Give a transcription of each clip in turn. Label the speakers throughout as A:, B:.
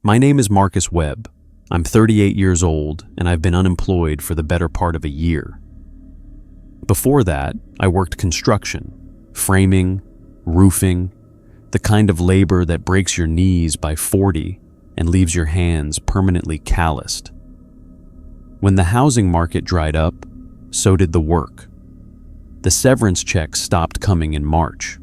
A: My name is Marcus Webb. I'm 38 years old, and I've been unemployed for the better part of a year. Before that, I worked construction, framing, roofing, the kind of labor that breaks your knees by 40 and leaves your hands permanently calloused. When the housing market dried up, so did the work. The severance checks stopped coming in March.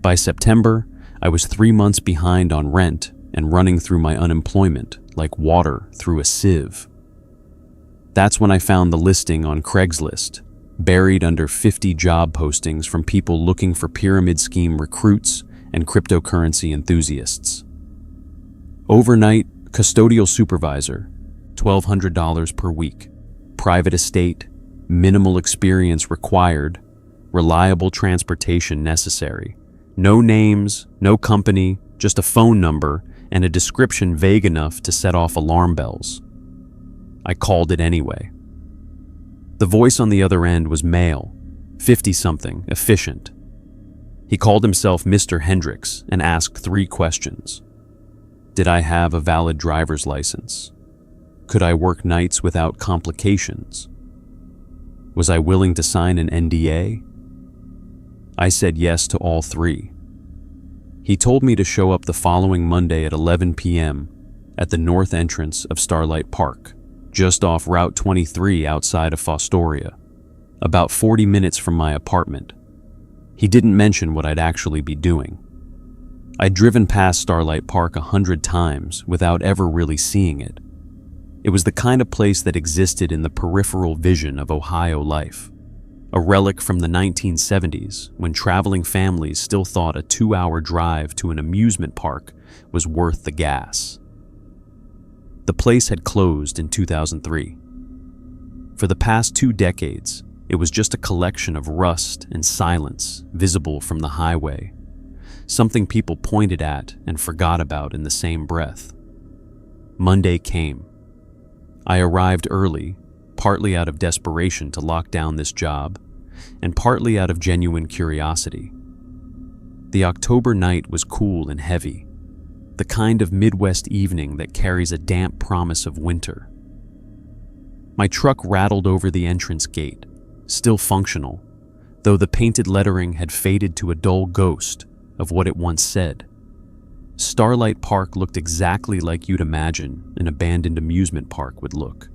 A: By September, I was 3 months behind on rent and running through my unemployment like water through a sieve. That's when I found the listing on Craigslist, buried under 50 job postings from people looking for pyramid scheme recruits and cryptocurrency enthusiasts. Overnight custodial supervisor, $1,200 per week, private estate, minimal experience required, reliable transportation necessary, no names, no company, just a phone number and a description vague enough to set off alarm bells. I called it anyway. The voice on the other end was male, 50-something, efficient. He called himself Mr. Hendricks and asked 3 questions. Did I have a valid driver's license? Could I work nights without complications? Was I willing to sign an NDA? I said yes to all 3. He told me to show up the following Monday at 11 p.m. at the north entrance of Starlight Park, just off Route 23 outside of Fostoria, about 40 minutes from my apartment. He didn't mention what I'd actually be doing. I'd driven past Starlight Park 100 times without ever really seeing it. It was the kind of place that existed in the peripheral vision of Ohio life, a relic from the 1970s when traveling families still thought a 2-hour drive to an amusement park was worth the gas. The place had closed in 2003. For the past 2 decades, it was just a collection of rust and silence visible from the highway, something people pointed at and forgot about in the same breath. Monday came. I arrived early, partly out of desperation to lock down this job, and partly out of genuine curiosity. The October night was cool and heavy, the kind of Midwest evening that carries a damp promise of winter. My truck rattled over the entrance gate, still functional, though the painted lettering had faded to a dull ghost of what it once said. Starlight Park looked exactly like you'd imagine an abandoned amusement park would look.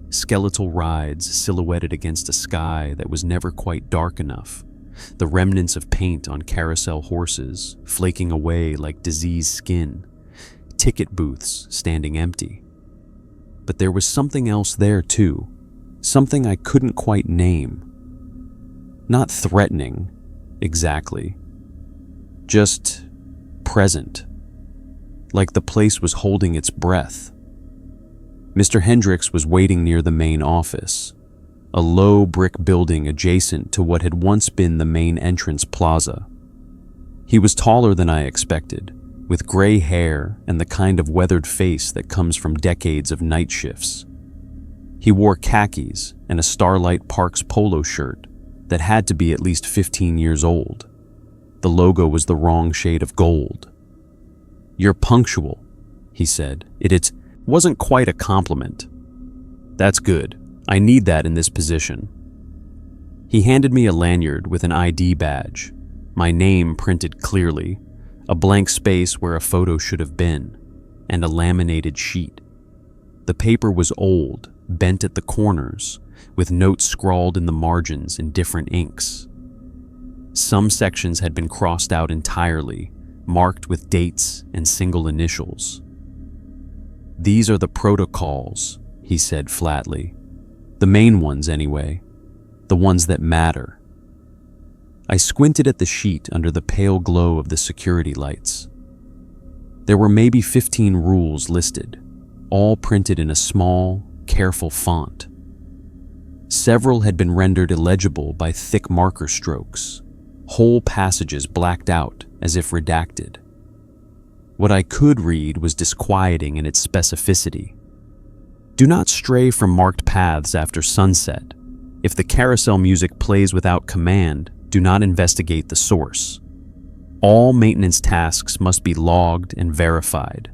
A: Skeletal rides silhouetted against a sky that was never quite dark enough, the remnants of paint on carousel horses flaking away like diseased skin, ticket booths standing empty. But there was something else there too, something I couldn't quite name. Not threatening, exactly. Just present, like the place was holding its breath. Mr. Hendricks was waiting near the main office, a low brick building adjacent to what had once been the main entrance plaza. He was taller than I expected, with gray hair and the kind of weathered face that comes from decades of night shifts. He wore khakis and a Starlight Parks polo shirt that had to be at least 15 years old. The logo was the wrong shade of gold. "You're punctual," he said. It wasn't quite a compliment. "That's good. I need that in this position." He handed me a lanyard with an ID badge, my name printed clearly, a blank space where a photo should have been, and a laminated sheet. The paper was old, bent at the corners, with notes scrawled in the margins in different inks. Some sections had been crossed out entirely, marked with dates and single initials. "These are the protocols," he said flatly. "The main ones anyway, the ones that matter." I squinted at the sheet under the pale glow of the security lights. There were maybe 15 rules listed, all printed in a small, careful font. Several had been rendered illegible by thick marker strokes, whole passages blacked out as if redacted. What I could read was disquieting in its specificity. "Do not stray from marked paths after sunset. If the carousel music plays without command, do not investigate the source. All maintenance tasks must be logged and verified.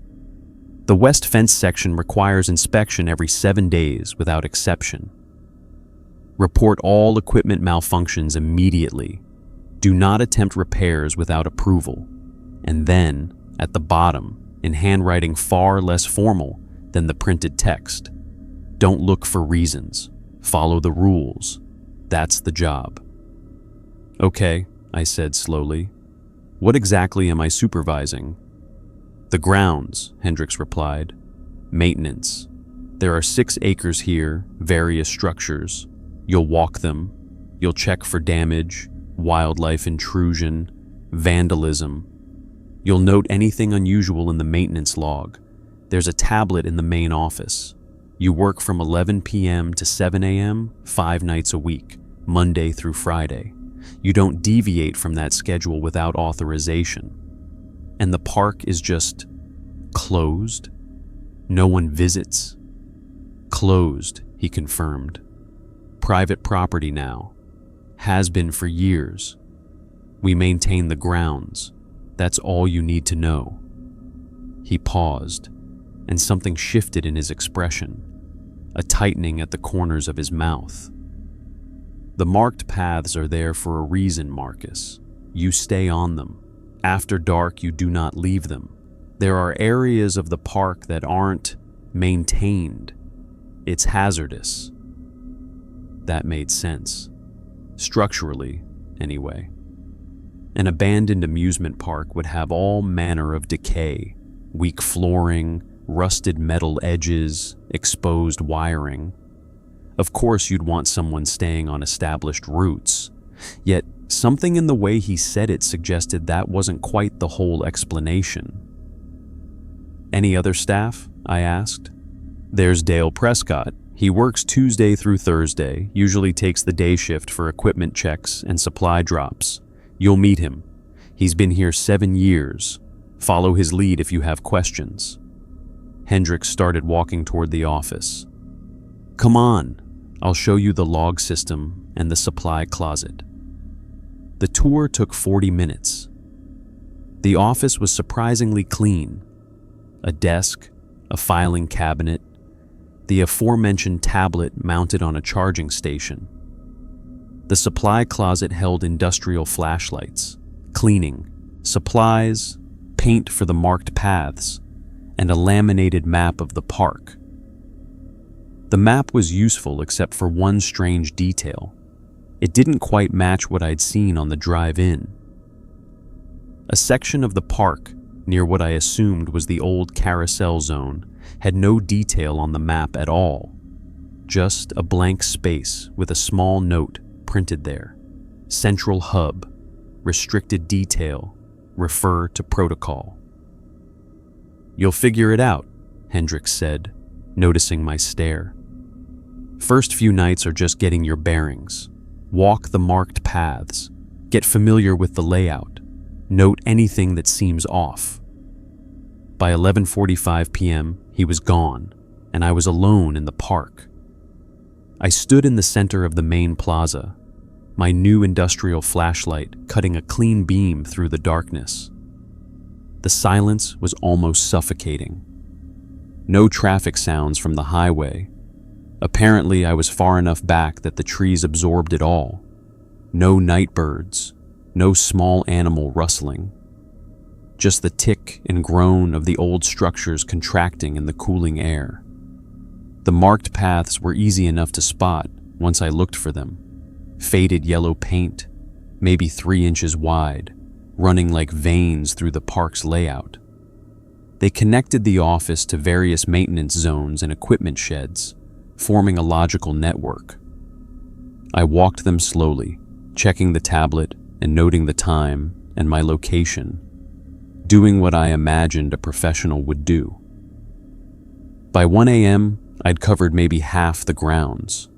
A: The west fence section requires inspection every 7 days without exception. Report all equipment malfunctions immediately. Do not attempt repairs without approval. And then, at the bottom, in handwriting far less formal than the printed text, don't look for reasons. Follow the rules. That's the job. Okay, I said slowly. What exactly am I supervising? The grounds, Hendricks replied. Maintenance. There are 6 acres here, various structures. You'll walk them. You'll check for damage, wildlife intrusion, vandalism. You'll note anything unusual in the maintenance log. There's a tablet in the main office. You work from 11 p.m. to 7 a.m., 5 nights a week, Monday through Friday. You don't deviate from that schedule without authorization. And the park is just closed? No one visits? Closed, he confirmed. Private property now. Has been for years. We maintain the grounds. That's all you need to know. He paused, and something shifted in his expression, a tightening at the corners of his mouth. The marked paths are there for a reason, Marcus. You stay on them. After dark, you do not leave them. There are areas of the park that aren't maintained. It's hazardous. That made sense. Structurally, anyway. An abandoned amusement park would have all manner of decay, weak flooring, rusted metal edges, exposed wiring. Of course, you'd want someone staying on established routes. Yet, something in the way he said it suggested that wasn't quite the whole explanation. Any other staff? I asked. There's Dale Prescott. He works Tuesday through Thursday, usually takes the day shift for equipment checks and supply drops. You'll meet him. He's been here 7 years. Follow his lead if you have questions. Hendricks started walking toward the office. Come on, I'll show you the log system and the supply closet. The tour took 40 minutes. The office was surprisingly clean. A desk, a filing cabinet, the aforementioned tablet mounted on a charging station. The supply closet held industrial flashlights, cleaning, supplies, paint for the marked paths, and a laminated map of the park. The map was useful except for one strange detail. It didn't quite match what I'd seen on the drive-in. A section of the park, near what I assumed was the old carousel zone, had no detail on the map at all. Just a blank space with a small note printed there. Central hub, restricted detail, refer to protocol. You'll figure it out, Hendricks said, noticing my stare. First few nights are just getting your bearings. Walk the marked paths. Get familiar with the layout. Note anything that seems off. By 11:45 p.m., he was gone, and I was alone in the park. I stood in the center of the main plaza, my new industrial flashlight cutting a clean beam through the darkness. The silence was almost suffocating. No traffic sounds from the highway. Apparently, I was far enough back that the trees absorbed it all. No night birds, no small animal rustling. Just the tick and groan of the old structures contracting in the cooling air. The marked paths were easy enough to spot once I looked for them. Faded yellow paint, maybe 3 inches wide, running like veins through the park's layout. They connected the office to various maintenance zones and equipment sheds, forming a logical network. I walked them slowly, checking the tablet and noting the time and my location, doing what I imagined a professional would do. By 1 a.m., I'd covered maybe half the grounds.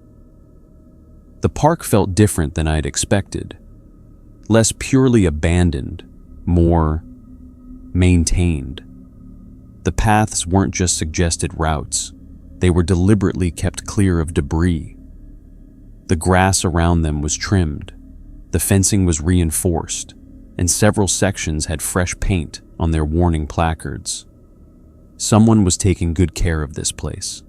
A: The park felt different than I'd expected. Less purely abandoned, more maintained. The paths weren't just suggested routes. They were deliberately kept clear of debris. The grass around them was trimmed. The fencing was reinforced, and several sections had fresh paint on their warning placards. Someone was taking good care of this place.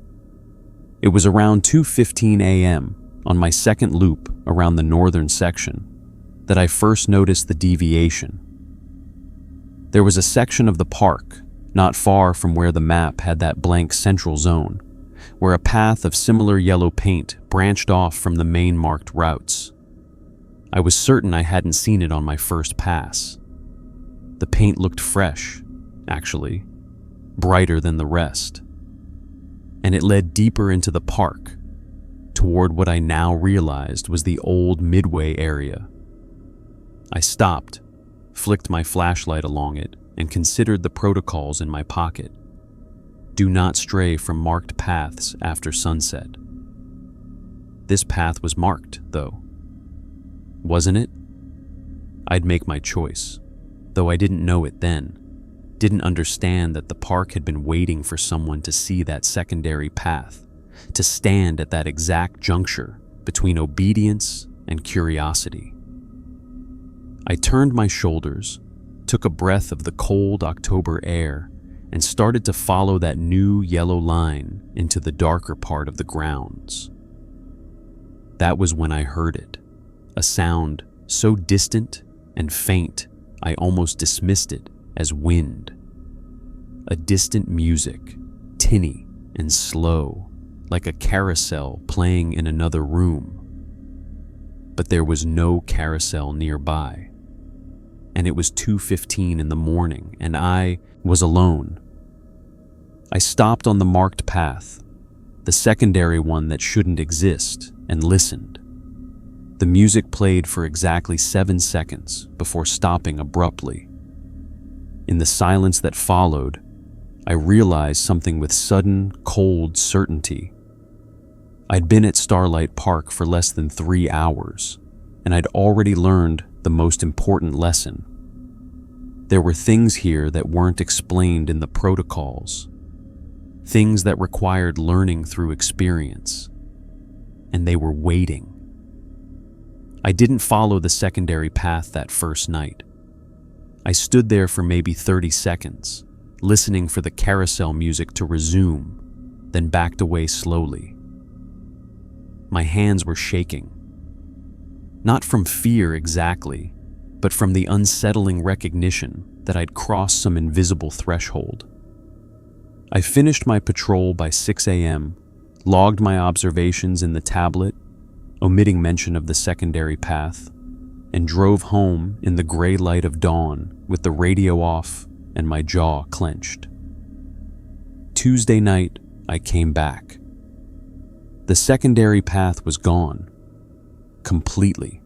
A: It was around 2:15 a.m. on my second loop around the northern section that I first noticed the deviation. There was a section of the park not far from where the map had that blank central zone, where a path of similar yellow paint branched off from the main marked routes. I was certain I hadn't seen it on my first pass. The paint looked fresh, actually, brighter than the rest. And it led deeper into the park, toward what I now realized was the old Midway area. I stopped, flicked my flashlight along it, and considered the protocols in my pocket. Do not stray from marked paths after sunset. This path was marked, though. Wasn't it? I'd make my choice, though I didn't know it then. Didn't understand that the park had been waiting for someone to see that secondary path, to stand at that exact juncture between obedience and curiosity. I turned my shoulders, took a breath of the cold October air, and started to follow that new yellow line into the darker part of the grounds. That was when I heard it, a sound so distant and faint I almost dismissed it as wind. A distant music, tinny and slow, like a carousel playing in another room. But there was no carousel nearby. And it was 2:15 in the morning, and I was alone. I stopped on the marked path, the secondary one that shouldn't exist, and listened. The music played for exactly 7 seconds before stopping abruptly. In the silence that followed, I realized something with sudden, cold certainty. I'd been at Starlight Park for less than 3 hours, and I'd already learned the most important lesson. There were things here that weren't explained in the protocols, things that required learning through experience, and they were waiting. I didn't follow the secondary path that first night. I stood there for maybe 30 seconds, listening for the carousel music to resume, then backed away slowly. My hands were shaking. Not from fear exactly, but from the unsettling recognition that I'd crossed some invisible threshold. I finished my patrol by 6 a.m., logged my observations in the tablet, omitting mention of the secondary path, and drove home in the gray light of dawn with the radio off and my jaw clenched. Tuesday night, I came back. The secondary path was gone. Completely.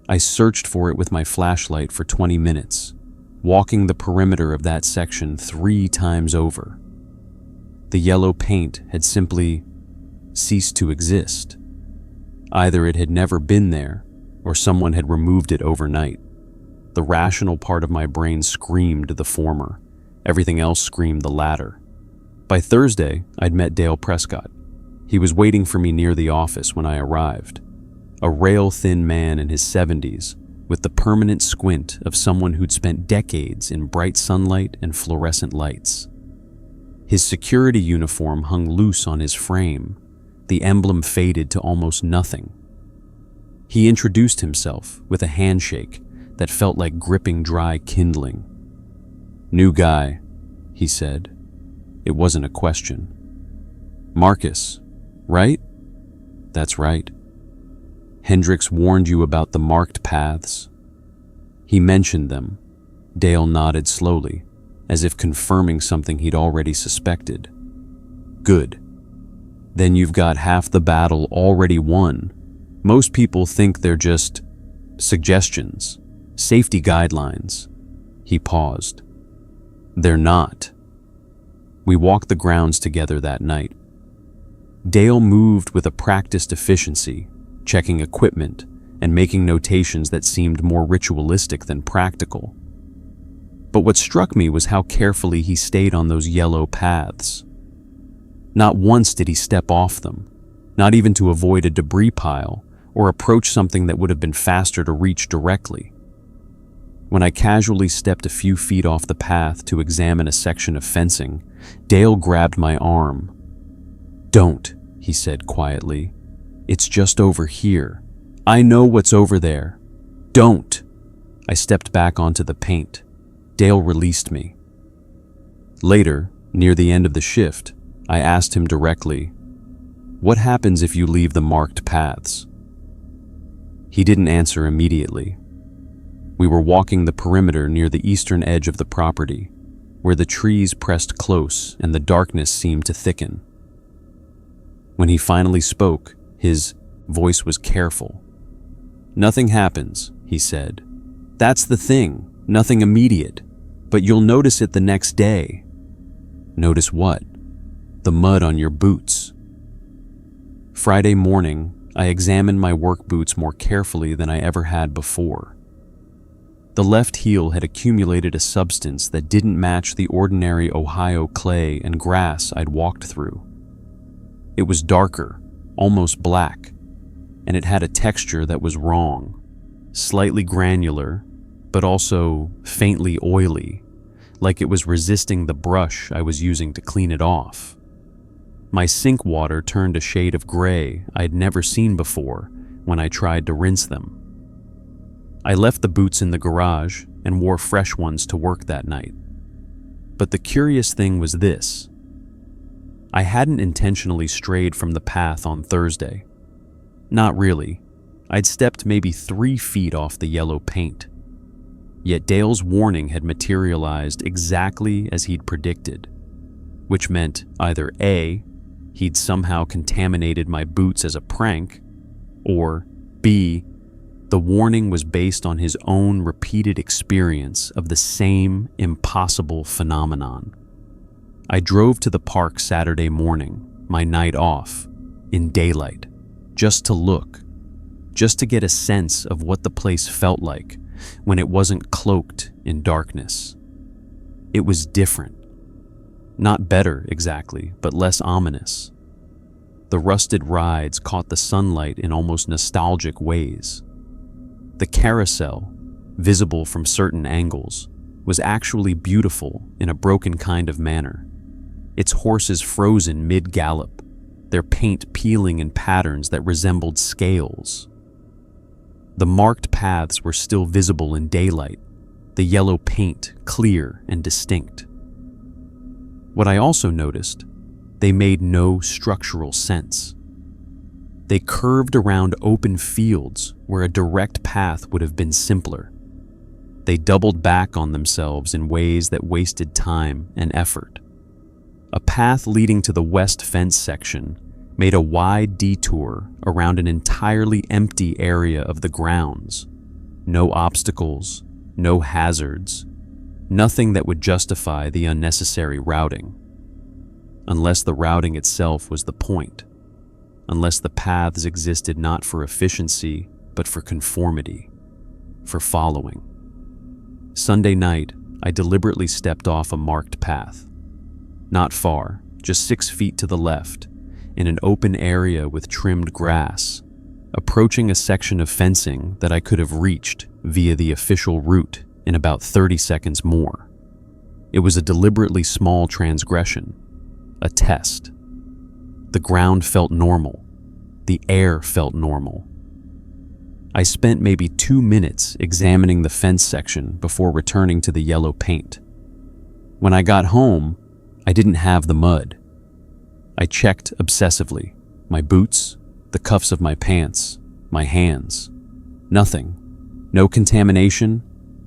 A: I searched for it with my flashlight for 20 minutes, walking the perimeter of that section 3 times over. The yellow paint had simply ceased to exist. Either it had never been there, or someone had removed it overnight. The rational part of my brain screamed the former. Everything else screamed the latter. By Thursday, I'd met Dale Prescott. He was waiting for me near the office when I arrived. A rail-thin man in his 70s, with the permanent squint of someone who'd spent decades in bright sunlight and fluorescent lights. His security uniform hung loose on his frame, the emblem faded to almost nothing. He introduced himself with a handshake that felt like gripping dry kindling. "New guy," he said. It wasn't a question. "Marcus, right?" "That's right." "Hendricks warned you about the marked paths?" He mentioned them. Dale nodded slowly, as if confirming something he'd already suspected. "Good. Then you've got half the battle already won. Most people think they're just suggestions, safety guidelines." He paused. "They're not." We walked the grounds together that night. Dale moved with a practiced efficiency, checking equipment and making notations that seemed more ritualistic than practical. But what struck me was how carefully he stayed on those yellow paths. Not once did he step off them, not even to avoid a debris pile or approach something that would have been faster to reach directly. When I casually stepped a few feet off the path to examine a section of fencing, Dale grabbed my arm. "Don't," he said quietly. "It's just over here. I know what's over there. Don't." I stepped back onto the paint. Dale released me. Later, near the end of the shift, I asked him directly, "What happens if you leave the marked paths?" He didn't answer immediately. We were walking the perimeter near the eastern edge of the property, where the trees pressed close and the darkness seemed to thicken. When he finally spoke, his voice was careful. "Nothing happens," he said. "That's the thing, nothing immediate, but you'll notice it the next day." "Notice what?" "The mud on your boots." Friday morning, I examined my work boots more carefully than I ever had before. The left heel had accumulated a substance that didn't match the ordinary Ohio clay and grass I'd walked through. It was darker, almost black, and it had a texture that was wrong, slightly granular, but also faintly oily, like it was resisting the brush I was using to clean it off. My sink water turned a shade of gray I'd never seen before when I tried to rinse them. I left the boots in the garage and wore fresh ones to work that night. But the curious thing was this. I hadn't intentionally strayed from the path on Thursday. Not really. I'd stepped maybe 3 feet off the yellow paint. Yet Dale's warning had materialized exactly as he'd predicted, which meant either A, he'd somehow contaminated my boots as a prank, or B, the warning was based on his own repeated experience of the same impossible phenomenon. I drove to the park Saturday morning, my night off, in daylight, just to look, just to get a sense of what the place felt like when it wasn't cloaked in darkness. It was different. Not better, exactly, but less ominous. The rusted rides caught the sunlight in almost nostalgic ways. The carousel, visible from certain angles, was actually beautiful in a broken kind of manner. Its horses frozen mid-gallop, their paint peeling in patterns that resembled scales. The marked paths were still visible in daylight, the yellow paint clear and distinct. What I also noticed, they made no structural sense. They curved around open fields where a direct path would have been simpler. They doubled back on themselves in ways that wasted time and effort. A path leading to the west fence section made a wide detour around an entirely empty area of the grounds. No obstacles, no hazards, nothing that would justify the unnecessary routing. Unless the routing itself was the point. Unless the paths existed not for efficiency, but for conformity, for following. Sunday night, I deliberately stepped off a marked path. Not far, just 6 feet to the left, in an open area with trimmed grass, approaching a section of fencing that I could have reached via the official route in about 30 seconds more. It was a deliberately small transgression, a test. The ground felt normal. The air felt normal. I spent maybe 2 minutes examining the fence section before returning to the yellow paint. When I got home, I didn't have the mud. I checked obsessively. My boots, the cuffs of my pants, my hands. Nothing. No contamination,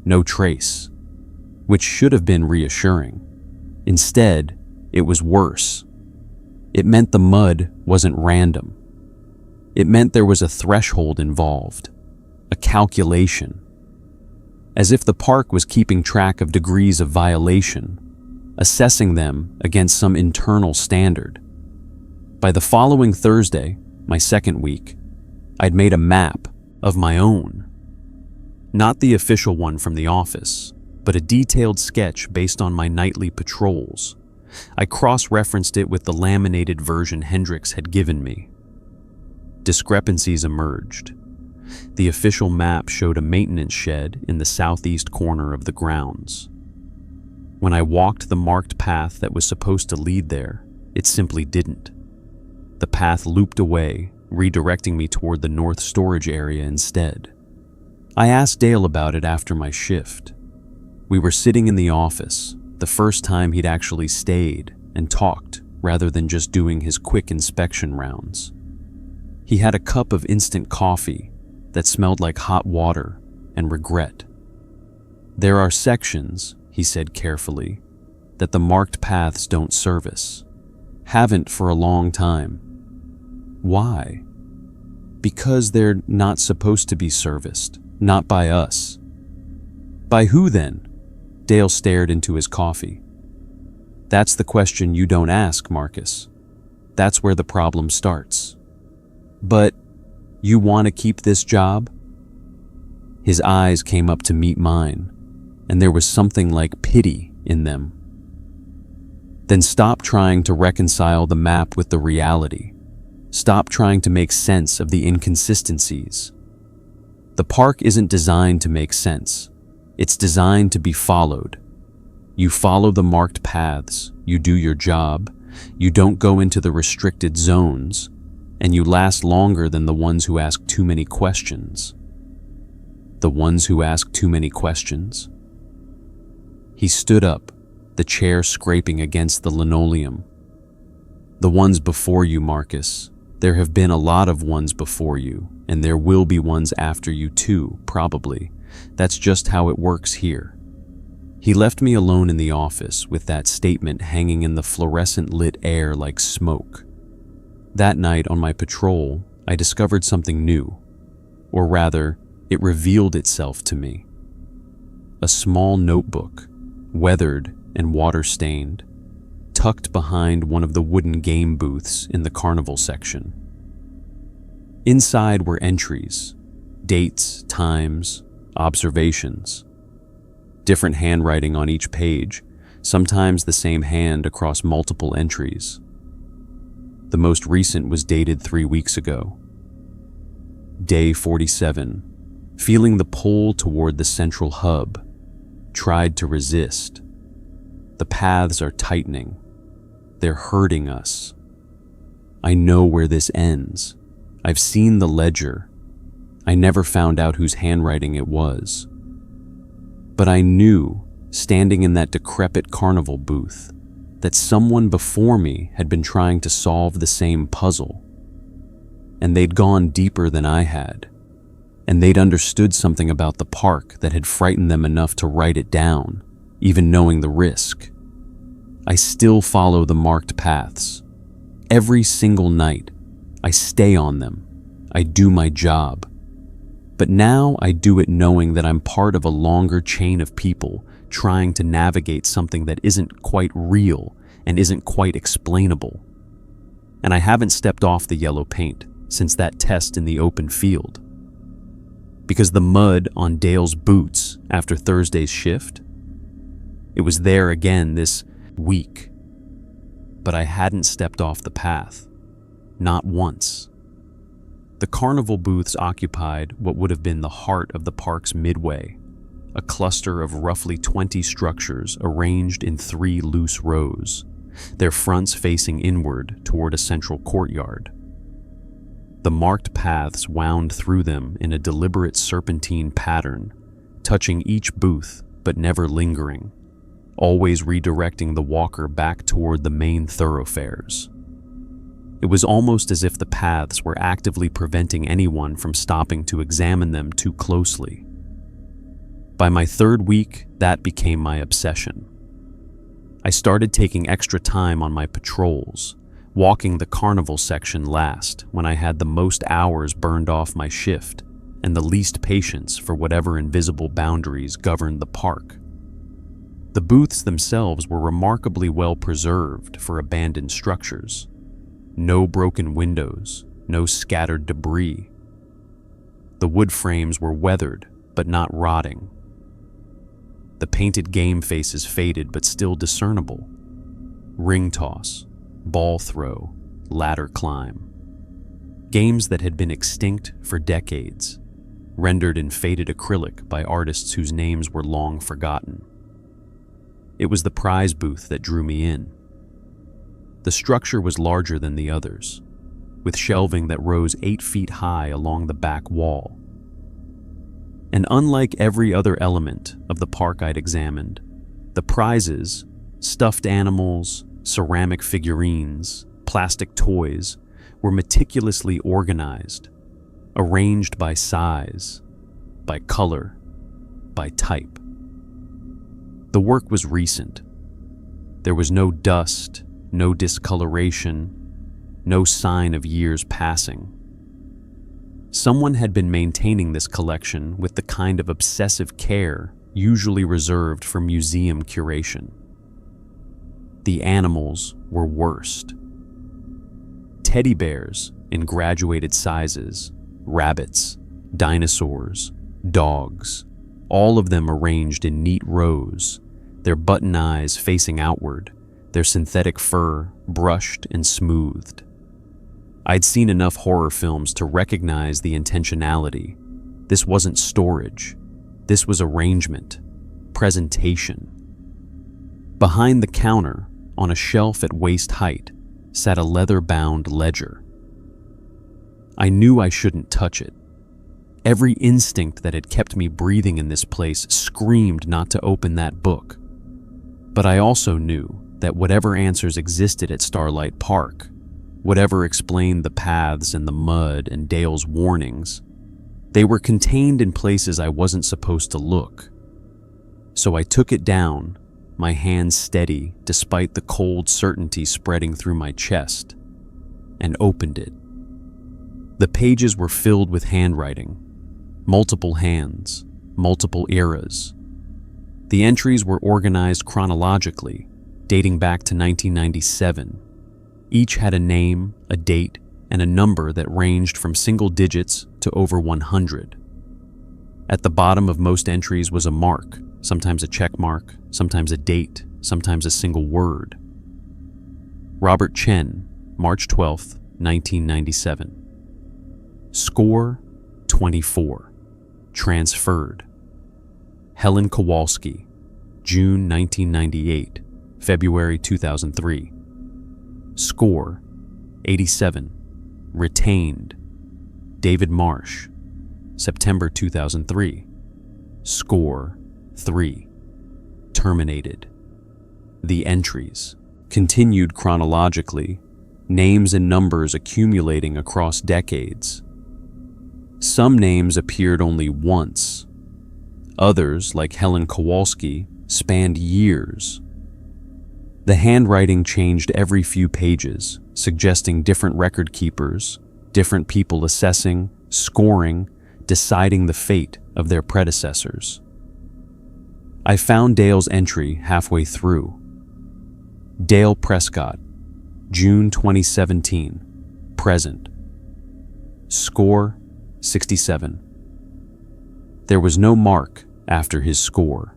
A: no trace. Which should have been reassuring. Instead, it was worse. It meant the mud wasn't random. It meant there was a threshold involved, a calculation. As if the park was keeping track of degrees of violation, assessing them against some internal standard. By the following Thursday, my second week, I'd made a map of my own. Not the official one from the office, but a detailed sketch based on my nightly patrols. I cross-referenced it with the laminated version Hendricks had given me. Discrepancies emerged. The official map showed a maintenance shed in the southeast corner of the grounds. When I walked the marked path that was supposed to lead there, it simply didn't. The path looped away, redirecting me toward the north storage area instead. I asked Dale about it after my shift. We were sitting in the office, the first time he'd actually stayed and talked rather than just doing his quick inspection rounds. He had a cup of instant coffee that smelled like hot water and regret. "There are sections," he said carefully, "that the marked paths don't service. Haven't for a long time." "Why?" "Because they're not supposed to be serviced, not by us." "By who then?" Dale stared into his coffee. "That's the question you don't ask, Marcus. That's where the problem starts." "But you want to keep this job?" His eyes came up to meet mine, and there was something like pity in them. "Then stop trying to reconcile the map with the reality. Stop trying to make sense of the inconsistencies. The park isn't designed to make sense. It's designed to be followed. You follow the marked paths, you do your job, you don't go into the restricted zones, and you last longer than the ones who ask too many questions." "The ones who ask too many questions?" He stood up, the chair scraping against the linoleum. "The ones before you, Marcus. There have been a lot of ones before you, and there will be ones after you too, probably. That's just how it works here." He left me alone in the office with that statement hanging in the fluorescent lit air like smoke. That night on my patrol, I discovered something new. Or rather, it revealed itself to me. A small notebook, weathered and water-stained, tucked behind one of the wooden game booths in the carnival section. Inside were entries, dates, times, observations. Different handwriting on each page, sometimes the same hand across multiple entries. The most recent was dated 3 weeks ago. Day 47, feeling the pull toward the central hub, tried to resist. The paths are tightening. They're hurting us. I know where this ends. I've seen the ledger. I never found out whose handwriting it was. But I knew, standing in that decrepit carnival booth, that someone before me had been trying to solve the same puzzle. And they'd gone deeper than I had. And they'd understood something about the park that had frightened them enough to write it down, even knowing the risk. I still follow the marked paths. Every single night, I stay on them. I do my job. But now I do it knowing that I'm part of a longer chain of people trying to navigate something that isn't quite real and isn't quite explainable. And I haven't stepped off the yellow paint since that test in the open field. Because the mud on Dale's boots after Thursday's shift, it was there again this week. But I hadn't stepped off the path. Not once. The carnival booths occupied what would have been the heart of the park's midway, a cluster of roughly 20 structures arranged in 3 loose rows, their fronts facing inward toward a central courtyard. The marked paths wound through them in a deliberate serpentine pattern, touching each booth but never lingering, always redirecting the walker back toward the main thoroughfares. It was almost as if the paths were actively preventing anyone from stopping to examine them too closely. By my 3rd week, that became my obsession. I started taking extra time on my patrols, walking the carnival section last when I had the most hours burned off my shift and the least patience for whatever invisible boundaries governed the park. The booths themselves were remarkably well preserved for abandoned structures. No broken windows, no scattered debris. The wood frames were weathered, but not rotting. The painted game faces faded but still discernible. Ring toss, ball throw, ladder climb. Games that had been extinct for decades, rendered in faded acrylic by artists whose names were long forgotten. It was the prize booth that drew me in. The structure was larger than the others, with shelving that rose 8 feet high along the back wall. And unlike every other element of the park I'd examined, the prizes, stuffed animals, ceramic figurines, plastic toys, were meticulously organized, arranged by size, by color, by type. The work was recent. There was no dust, no discoloration, no sign of years passing. Someone had been maintaining this collection with the kind of obsessive care usually reserved for museum curation. The animals were worst. Teddy bears in graduated sizes, rabbits, dinosaurs, dogs, all of them arranged in neat rows, their button eyes facing outward, their synthetic fur brushed and smoothed. I'd seen enough horror films to recognize the intentionality. This wasn't storage. This was arrangement, presentation. Behind the counter, on a shelf at waist height, sat a leather-bound ledger. I knew I shouldn't touch it. Every instinct that had kept me breathing in this place screamed not to open that book. But I also knew that whatever answers existed at Starlight Park, whatever explained the paths and the mud and Dale's warnings, they were contained in places I wasn't supposed to look. So I took it down, my hands steady despite the cold certainty spreading through my chest, and opened it. The pages were filled with handwriting, multiple hands, multiple eras. The entries were organized chronologically, dating back to 1997. Each had a name, a date, and a number that ranged from single digits to over 100. At the bottom of most entries was a mark, sometimes a check mark, sometimes a date, sometimes a single word. Robert Chen, March 12, 1997. Score 24. Transferred. Helen Kowalski, June 1998, February 2003. Score 87. Retained. David Marsh, September 2003. Score 3. Terminated. The entries continued chronologically, names and numbers accumulating across decades. Some names appeared only once. Others, like Helen Kowalski, spanned years. The handwriting changed every few pages, suggesting different record keepers, different people assessing, scoring, deciding the fate of their predecessors. I found Dale's entry halfway through. Dale Prescott, June 2017, present. Score 67. There was no mark after his score,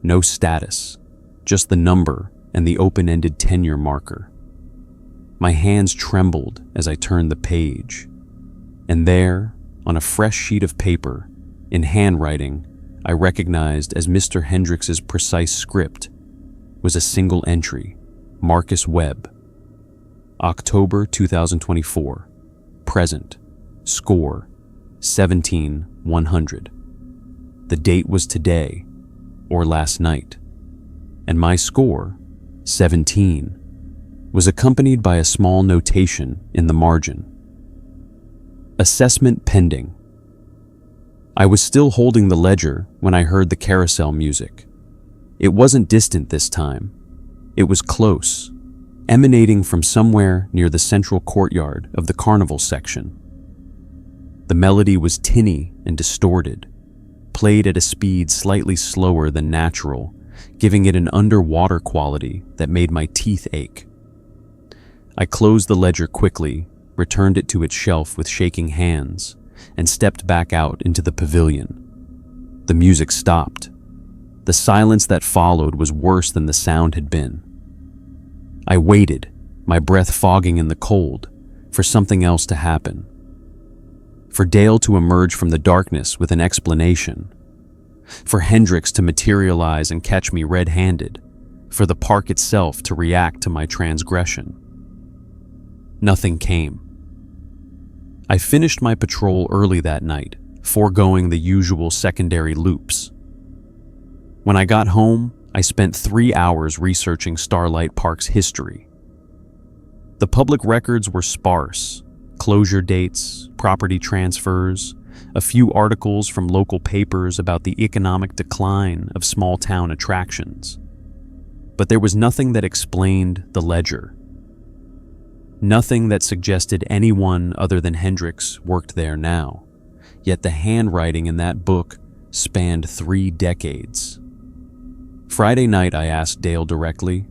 A: no status, just the number and the open-ended tenure marker. My hands trembled as I turned the page, and there, on a fresh sheet of paper, in handwriting I recognized as Mr. Hendrix's precise script, was a single entry, Marcus Webb. October 2024, present, score 17-100. The date was today, or last night, and my score, 17, was accompanied by a small notation in the margin. Assessment pending. I was still holding the ledger when I heard the carousel music. It wasn't distant this time. It was close, emanating from somewhere near the central courtyard of the carnival section. The melody was tinny and distorted, played at a speed slightly slower than natural, giving it an underwater quality that made my teeth ache. I closed the ledger quickly, returned it to its shelf with shaking hands, and stepped back out into the pavilion. The music stopped. The silence that followed was worse than the sound had been. I waited, my breath fogging in the cold, for something else to happen. for Dale to emerge from the darkness with an explanation, for Hendrix to materialize and catch me red-handed, for the park itself to react to my transgression. Nothing came. I finished my patrol early that night, foregoing the usual secondary loops. When I got home, I spent 3 hours researching Starlight Park's history. The public records were sparse: closure dates, property transfers, a few articles from local papers about the economic decline of small-town attractions. But there was nothing that explained the ledger. Nothing that suggested anyone other than Hendrix worked there now. Yet the handwriting in that book spanned 3 decades. Friday night, I asked Dale directly.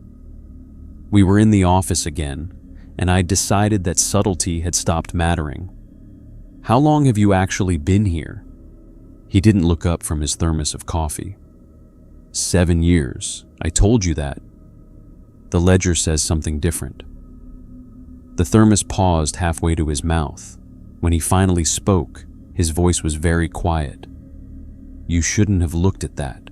A: We were in the office again, and I decided that subtlety had stopped mattering. How long have you actually been here? He didn't look up from his thermos of coffee. 7 years. I told you that. The ledger says something different. The thermos paused halfway to his mouth. When he finally spoke, his voice was very quiet. You shouldn't have looked at that.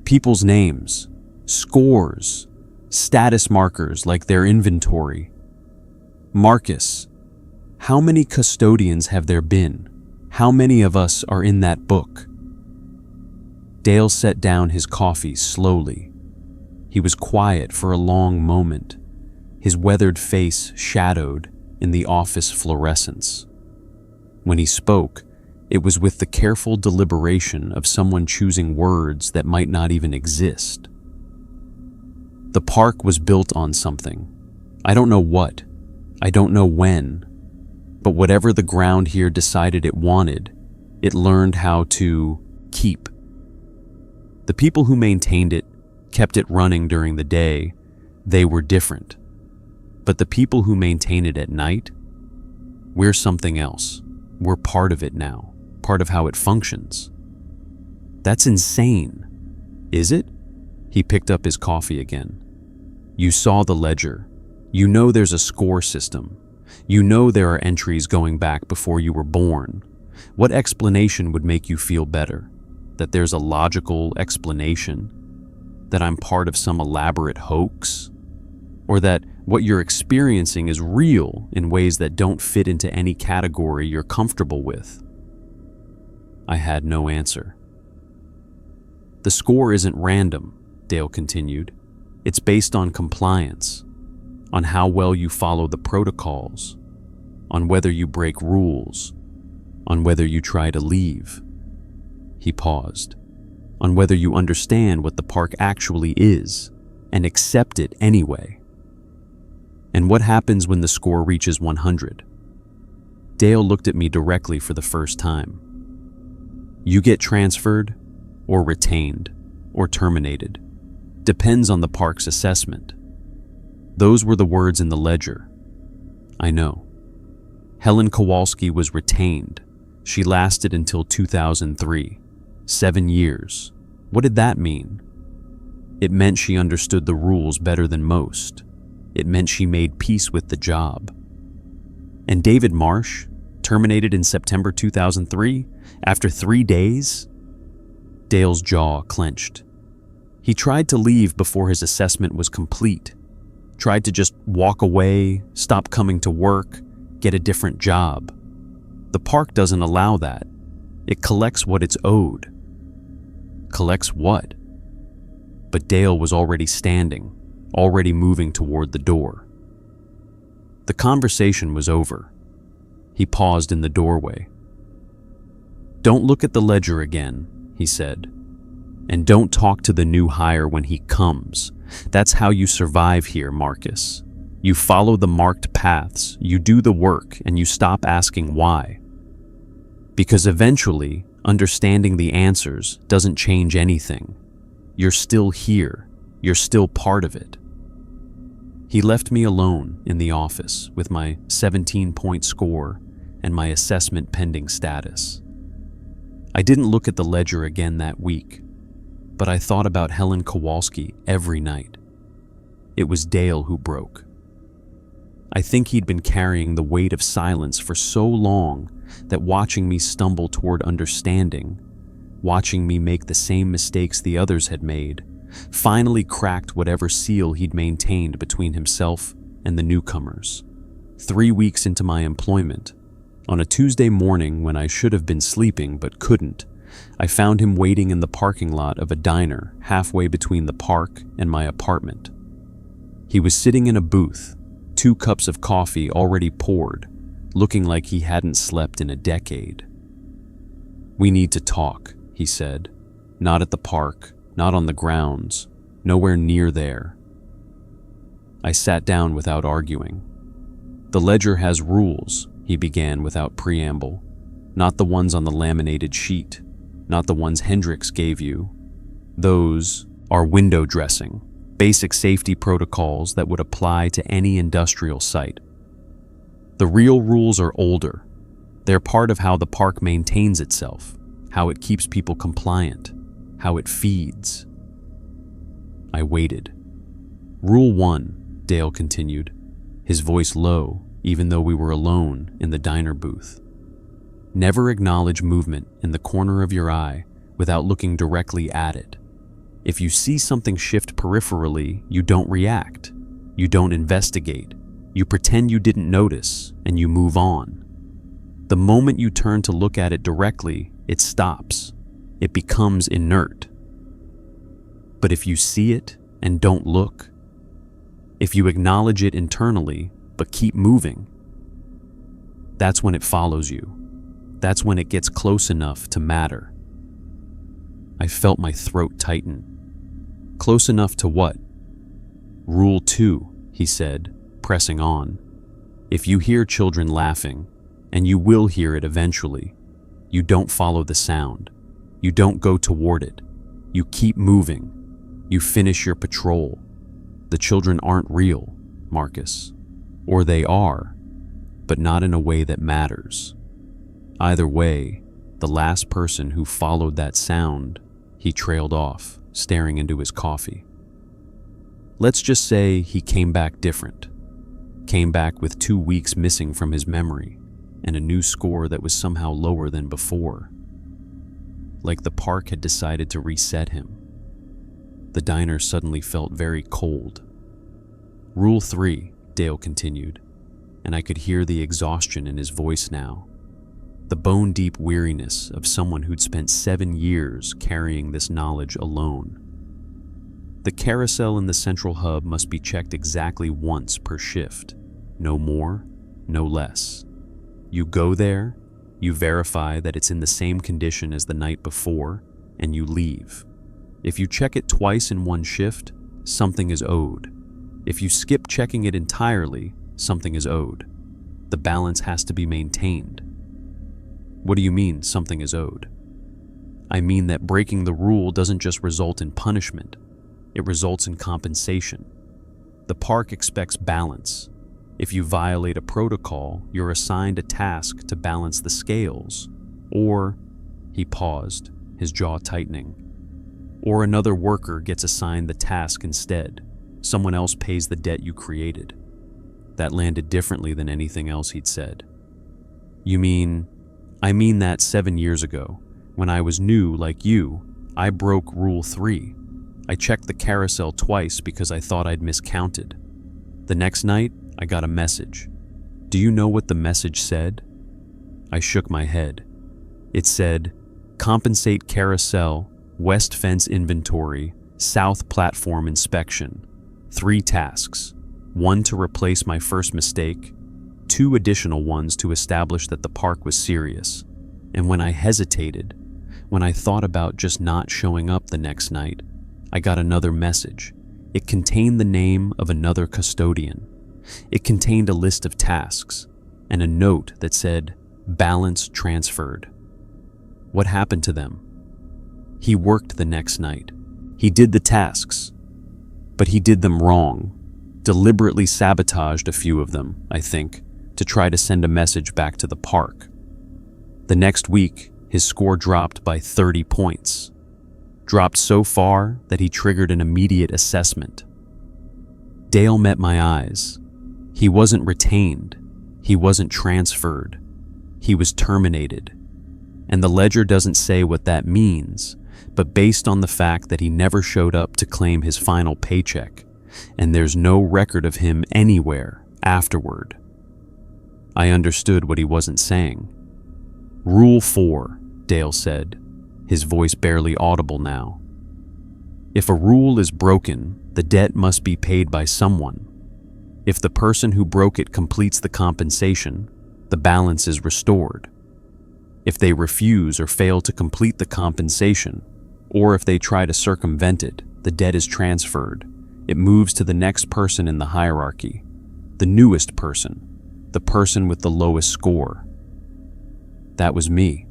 A: People's names, scores, status markers like their inventory. Marcus, how many custodians have there been? How many of us are in that book? Dale set down his coffee slowly. He was quiet for a long moment, his weathered face shadowed in the office fluorescence. When he spoke, it was with the careful deliberation of someone choosing words that might not even exist. The park was built on something. I don't know what. I don't know when. But whatever the ground here decided it wanted, it learned how to keep. The people who maintained it, kept it running during the day, they were different. But the people who maintain it at night, we're something else. We're part of it now, part of how it functions. That's insane. Is it? He picked up his coffee again. You saw the ledger. You know there's a score system. You know there are entries going back before you were born. What explanation would make you feel better? That there's a logical explanation? That I'm part of some elaborate hoax? Or that what you're experiencing is real in ways that don't fit into any category you're comfortable with? I had no answer. The score isn't random, Dale continued. It's based on compliance, on how well you follow the protocols, on whether you break rules, on whether you try to leave. He paused. On whether you understand what the park actually is and accept it anyway. And what happens when the score reaches 100? Dale looked at me directly for the first time. You get transferred, or retained, or terminated. Depends on the park's assessment. Those were the words in the ledger. I know. Helen Kowalski was retained. She lasted until 2003. 7 years. What did that mean? It meant she understood the rules better than most. It meant she made peace with the job. And David Marsh, terminated in September 2003, after 3 days? Dale's jaw clenched. He tried to leave before his assessment was complete. Tried to just walk away, stop coming to work, get a different job. The park doesn't allow that. It collects what it's owed. Collects what? But Dale was already standing, already moving toward the door. The conversation was over. He paused in the doorway. Don't look at the ledger again, he said. And don't talk to the new hire when he comes. That's how you survive here, Marcus. You follow the marked paths, you do the work, and you stop asking why. Because eventually, understanding the answers doesn't change anything. You're still here. You're still part of it. He left me alone in the office with my 17-point score and my assessment pending status. I didn't look at the ledger again that week, but I thought about Helen Kowalski every night. It was Dale who broke. I think he'd been carrying the weight of silence for so long that watching me stumble toward understanding, watching me make the same mistakes the others had made, finally cracked whatever seal he'd maintained between himself and the newcomers. 3 weeks into my employment, on a Tuesday morning when I should have been sleeping but couldn't, I found him waiting in the parking lot of a diner halfway between the park and my apartment. He was sitting in a booth, 2 cups of coffee already poured, looking like he hadn't slept in a decade. "We need to talk," he said. "Not at the park, not on the grounds, nowhere near there." I sat down without arguing. "The ledger has rules," he began without preamble. "Not the ones on the laminated sheet, not the ones Hendrix gave you. Those are window dressing, basic safety protocols that would apply to any industrial site. The real rules are older. They're part of how the park maintains itself, how it keeps people compliant, how it feeds." I waited. "Rule 1, Dale continued, his voice low, even though we were alone in the diner booth. "Never acknowledge movement in the corner of your eye without looking directly at it. If you see something shift peripherally, you don't react. You don't investigate. You pretend you didn't notice, and you move on. The moment you turn to look at it directly, it stops. It becomes inert. But if you see it and don't look, if you acknowledge it internally but keep moving, that's when it follows you. That's when it gets close enough to matter." I felt my throat tighten. "Close enough to what?" "Rule 2, he said, pressing on. "If you hear children laughing, and you will hear it eventually, you don't follow the sound. You don't go toward it. You keep moving. You finish your patrol. The children aren't real, Marcus. Or they are, but not in a way that matters. Either way, the last person who followed that sound," he trailed off, staring into his coffee. "Let's just say he came back different. Came back with 2 weeks missing from his memory and a new score that was somehow lower than before. Like the park had decided to reset him." The diner suddenly felt very cold. "Rule 3, Dale continued, and I could hear the exhaustion in his voice now. The bone-deep weariness of someone who'd spent 7 years carrying this knowledge alone. "The carousel in the central hub must be checked exactly once per shift. No more, no less. You go there, you verify that it's in the same condition as the night before, and you leave. If you check it twice in one shift, something is owed. If you skip checking it entirely, something is owed. The balance has to be maintained." "What do you mean, something is owed?" "I mean that breaking the rule doesn't just result in punishment. It results in compensation. The park expects balance. If you violate a protocol, you're assigned a task to balance the scales. Or," he paused, his jaw tightening, "or another worker gets assigned the task instead. Someone else pays the debt you created." That landed differently than anything else he'd said. "You mean..." "I mean that 7 years ago, when I was new like you, I broke Rule 3. I checked the carousel twice because I thought I'd miscounted. The next night, I got a message. Do you know what the message said?" I shook my head. It said, "Compensate carousel, west fence inventory, south platform inspection. 3 tasks. 1 to replace my first mistake, 2 additional ones to establish that the park was serious. And when I hesitated, when I thought about just not showing up the next night, I got another message. It contained the name of another custodian. It contained a list of tasks and a note that said, 'Balance transferred.' What happened to them? He worked the next night. He did the tasks, but he did them wrong. Deliberately sabotaged a few of them, I think, to try to send a message back to the park. The next week, his score dropped by 30 points. Dropped so far that he triggered an immediate assessment. Dale met my eyes. He wasn't retained. He wasn't transferred. He was terminated. And the ledger doesn't say what that means, but based on the fact that he never showed up to claim his final paycheck, and there's no record of him anywhere afterward. I understood what he wasn't saying. Rule 4, Dale said, his voice barely audible now. If a rule is broken, the debt must be paid by someone. If the person who broke it completes the compensation, the balance is restored. If they refuse or fail to complete the compensation, or if they try to circumvent it, the debt is transferred. It moves to the next person in the hierarchy, the newest person, the person with the lowest score. That was me.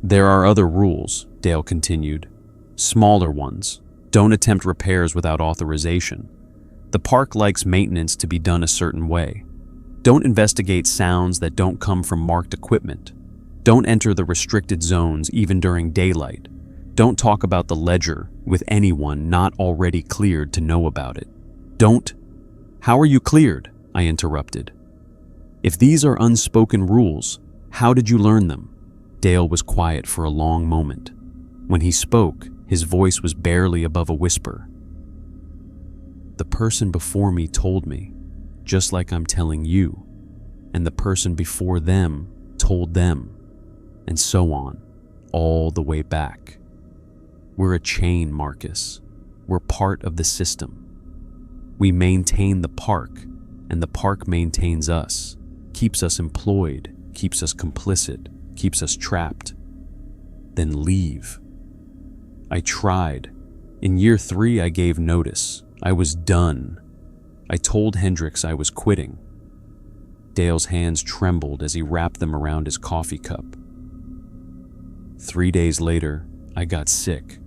A: There are other rules, Dale continued. Smaller ones. Don't attempt repairs without authorization. The park likes maintenance to be done a certain way. Don't investigate sounds that don't come from marked equipment. Don't enter the restricted zones even during daylight. Don't talk about the ledger with anyone not already cleared to know about it. Don't. How are you cleared? I interrupted. If these are unspoken rules, how did you learn them? Dale was quiet for a long moment. When he spoke, his voice was barely above a whisper. The person before me told me, just like I'm telling you, and the person before them told them, and so on, all the way back. We're a chain, Marcus. We're part of the system. We maintain the park, and the park maintains us, keeps us employed, keeps us complicit, keeps us trapped. Then leave. I tried. In year 3, I gave notice. I was done. I told Hendricks I was quitting. Dale's hands trembled as he wrapped them around his coffee cup. 3 days later, I got sick.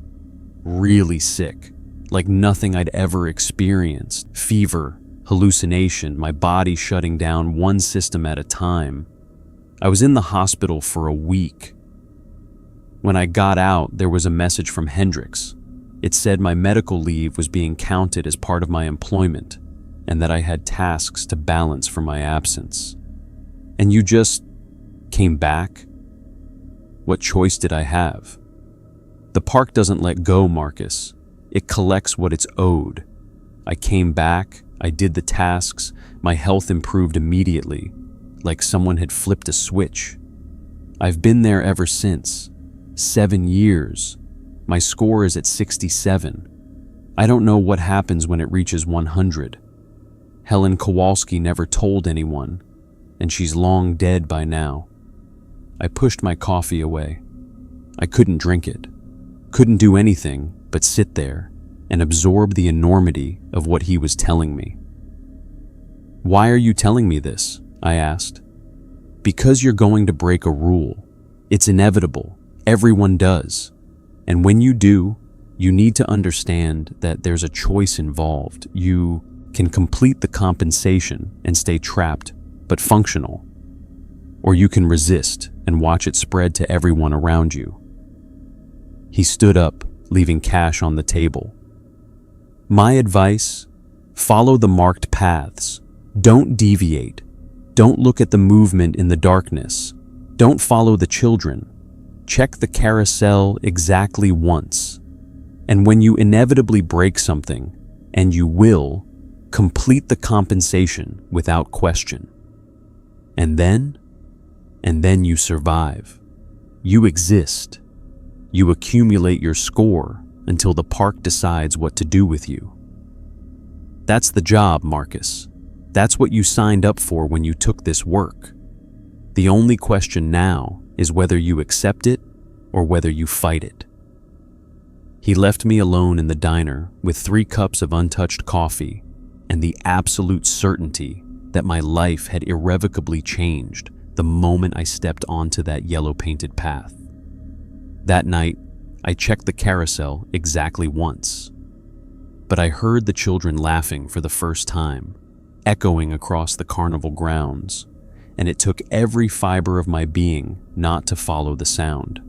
A: Really sick. Like nothing I'd ever experienced. Fever, hallucination, my body shutting down one system at a time. I was in the hospital for a week. When I got out, there was a message from Hendricks. It said my medical leave was being counted as part of my employment, and that I had tasks to balance for my absence. And you just came back? What choice did I have? The park doesn't let go, Marcus. It collects what it's owed. I came back, I did the tasks, my health improved immediately, like someone had flipped a switch. I've been there ever since. 7 years. My score is at 67. I don't know what happens when it reaches 100. Helen Kowalski never told anyone, and she's long dead by now. I pushed my coffee away. I couldn't drink it. Couldn't do anything but sit there and absorb the enormity of what he was telling me. Why are you telling me this? I asked. Because you're going to break a rule. It's inevitable. Everyone does. And when you do, you need to understand that there's a choice involved. You can complete the compensation and stay trapped, but functional. Or you can resist and watch it spread to everyone around you. He stood up, leaving cash on the table. My advice: follow the marked paths. Don't deviate. Don't look at the movement in the darkness. Don't follow the children. Check the carousel exactly once. And when you inevitably break something, and you will, complete the compensation without question. And then you survive. You exist. You accumulate your score until the park decides what to do with you. That's the job, Marcus. That's what you signed up for when you took this work. The only question now is whether you accept it or whether you fight it. He left me alone in the diner with 3 cups of untouched coffee and the absolute certainty that my life had irrevocably changed the moment I stepped onto that yellow-painted path. That night, I checked the carousel exactly once. But I heard the children laughing for the first time, echoing across the carnival grounds, and it took every fiber of my being not to follow the sound.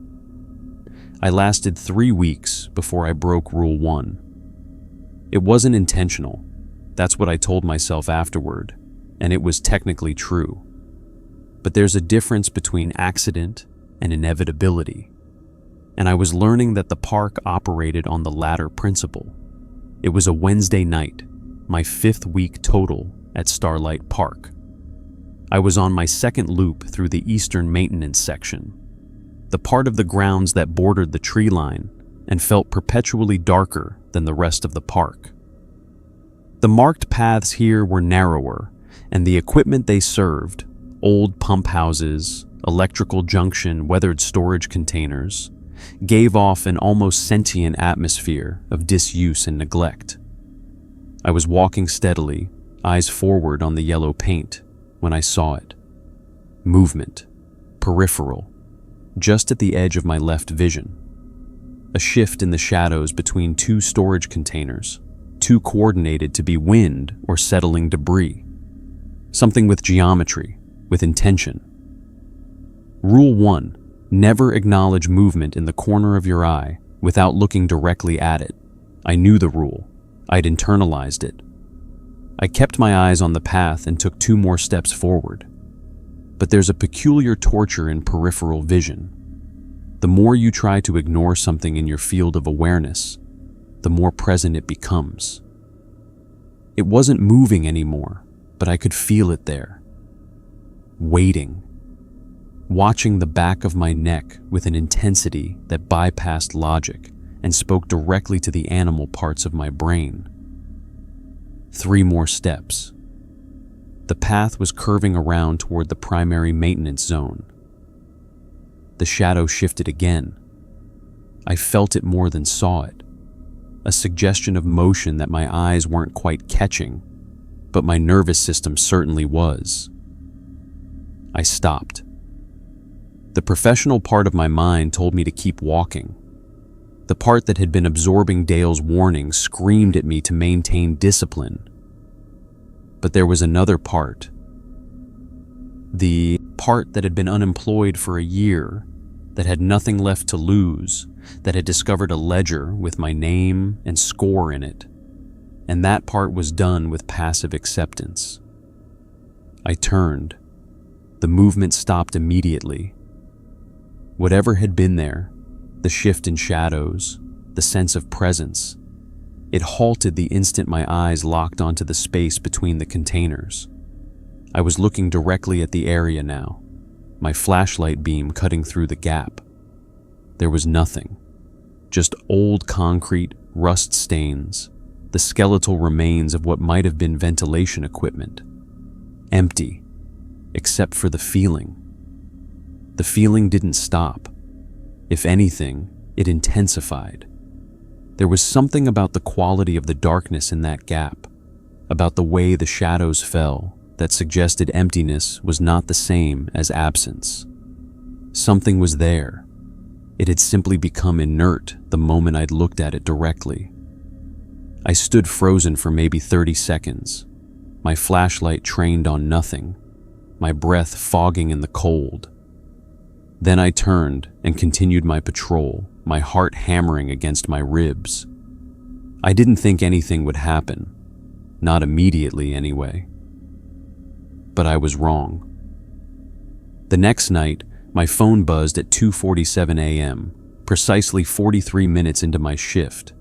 A: I lasted 3 weeks before I broke Rule 1. It wasn't intentional. That's what I told myself afterward, and it was technically true. But there's a difference between accident and inevitability. And I was learning that the park operated on the latter principle. It was a Wednesday night, my 5th week total at Starlight Park. I was on my second loop through the eastern maintenance section, the part of the grounds that bordered the tree line and felt perpetually darker than the rest of the park. The marked paths here were narrower, and the equipment they served, old pump houses, electrical junction, weathered storage containers, gave off an almost sentient atmosphere of disuse and neglect. I was walking steadily, eyes forward on the yellow paint, when I saw it. Movement, peripheral, just at the edge of my left vision. A shift in the shadows between 2 storage containers, too coordinated to be wind or settling debris. Something with geometry, with intention. Rule 1. Never acknowledge movement in the corner of your eye without looking directly at it. I knew the rule. I'd internalized it. I kept my eyes on the path and took 2 more steps forward. But there's a peculiar torture in peripheral vision. The more you try to ignore something in your field of awareness, the more present it becomes. It wasn't moving anymore, but I could feel it there. Waiting. Watching the back of my neck with an intensity that bypassed logic and spoke directly to the animal parts of my brain. 3 more steps. The path was curving around toward the primary maintenance zone. The shadow shifted again. I felt it more than saw it. A suggestion of motion that my eyes weren't quite catching, but my nervous system certainly was. I stopped. The professional part of my mind told me to keep walking. The part that had been absorbing Dale's warning screamed at me to maintain discipline. But there was another part. The part that had been unemployed for a year, that had nothing left to lose, that had discovered a ledger with my name and score in it. And that part was done with passive acceptance. I turned. The movement stopped immediately. Whatever had been there, the shift in shadows, the sense of presence, it halted the instant my eyes locked onto the space between the containers. I was looking directly at the area now, my flashlight beam cutting through the gap. There was nothing, just old concrete, rust stains, the skeletal remains of what might have been ventilation equipment. Empty, except for the feeling. The feeling didn't stop. If anything, it intensified. There was something about the quality of the darkness in that gap, about the way the shadows fell, that suggested emptiness was not the same as absence. Something was there. It had simply become inert the moment I'd looked at it directly. I stood frozen for maybe 30 seconds, my flashlight trained on nothing, my breath fogging in the cold. Then I turned and continued my patrol, my heart hammering against my ribs. I didn't think anything would happen, not immediately anyway. But I was wrong. The next night, my phone buzzed at 2:47 a.m., precisely 43 minutes into my shift.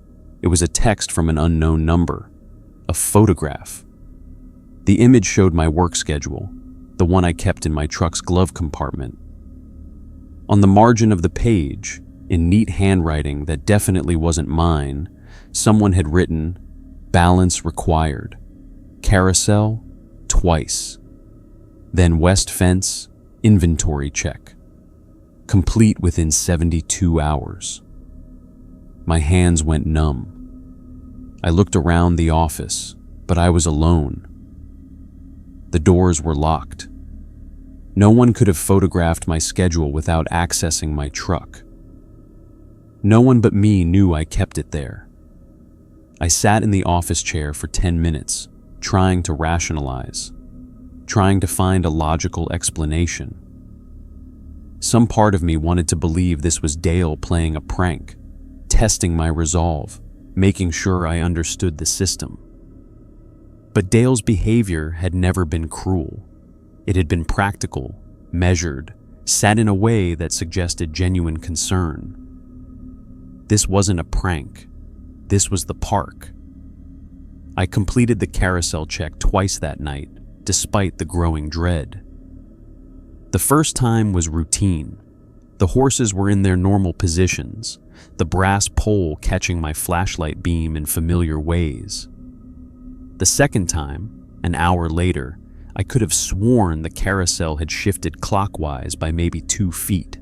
A: It was a text from an unknown number, a photograph. The image showed my work schedule, the one I kept in my truck's glove compartment. On the margin of the page, in neat handwriting that definitely wasn't mine, someone had written, "Balance required. Carousel, twice. Then west fence, inventory check. Complete within 72 hours. My hands went numb. I looked around the office, but I was alone. The doors were locked. No one could have photographed my schedule without accessing my truck. No one but me knew I kept it there. I sat in the office chair for 10 minutes, trying to rationalize, trying to find a logical explanation. Some part of me wanted to believe this was Dale playing a prank, testing my resolve, making sure I understood the system. But Dale's behavior had never been cruel. It had been practical, measured, sat in a way that suggested genuine concern. This wasn't a prank. This was the park. I completed the carousel check twice that night, despite the growing dread. The first time was routine. The horses were in their normal positions, the brass pole catching my flashlight beam in familiar ways. The second time, an hour later, I could have sworn the carousel had shifted clockwise by maybe 2 feet.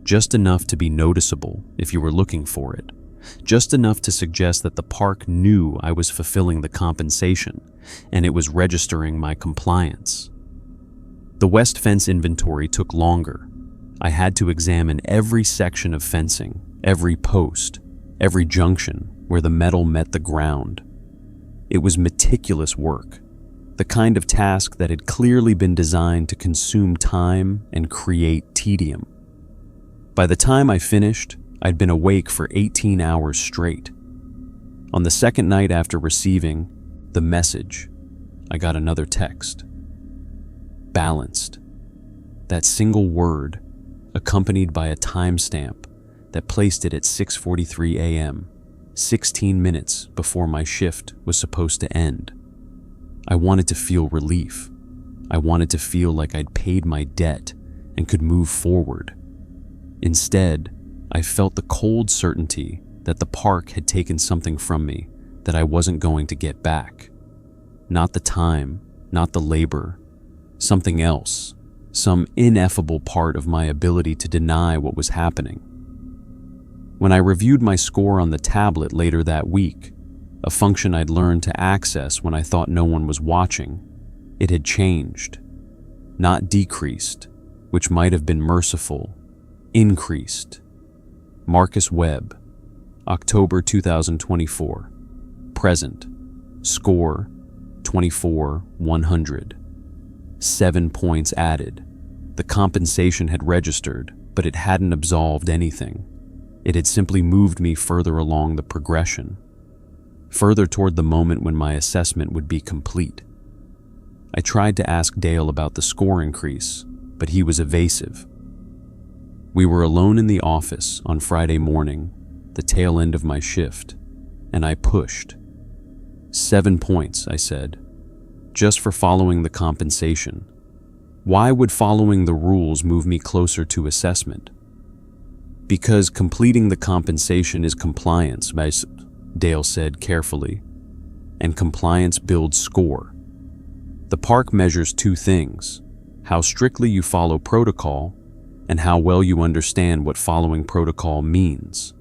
A: Just enough to be noticeable if you were looking for it. Just enough to suggest that the park knew I was fulfilling the compensation, and it was registering my compliance. The west fence inventory took longer. I had to examine every section of fencing, every post, every junction where the metal met the ground. It was meticulous work, the kind of task that had clearly been designed to consume time and create tedium. By the time I finished, I'd been awake for 18 hours straight. On the second night after receiving the message, I got another text. Balanced. That single word, accompanied by a timestamp that placed it at 6:43 a.m., 16 minutes before my shift was supposed to end. I wanted to feel relief. I wanted to feel like I'd paid my debt and could move forward. Instead, I felt the cold certainty that the park had taken something from me that I wasn't going to get back. Not the time, not the labor, something else, some ineffable part of my ability to deny what was happening. When I reviewed my score on the tablet later that week, a function I'd learned to access when I thought no one was watching, it had changed. Not decreased, which might have been merciful, increased. Marcus Webb, October 2024. Present. Score 24,100. 7 points added. The compensation had registered, but it hadn't absolved anything. It had simply moved me further along the progression, further toward the moment when my assessment would be complete. I tried to ask Dale about the score increase, but he was evasive. We were alone in the office on Friday morning, the tail end of my shift, and I pushed. 7 points, I said, just for following the compensation. Why would following the rules move me closer to assessment? Because completing the compensation is compliance, Dale said carefully, and compliance builds score. The park measures 2 things: how strictly you follow protocol and how well you understand what following protocol means.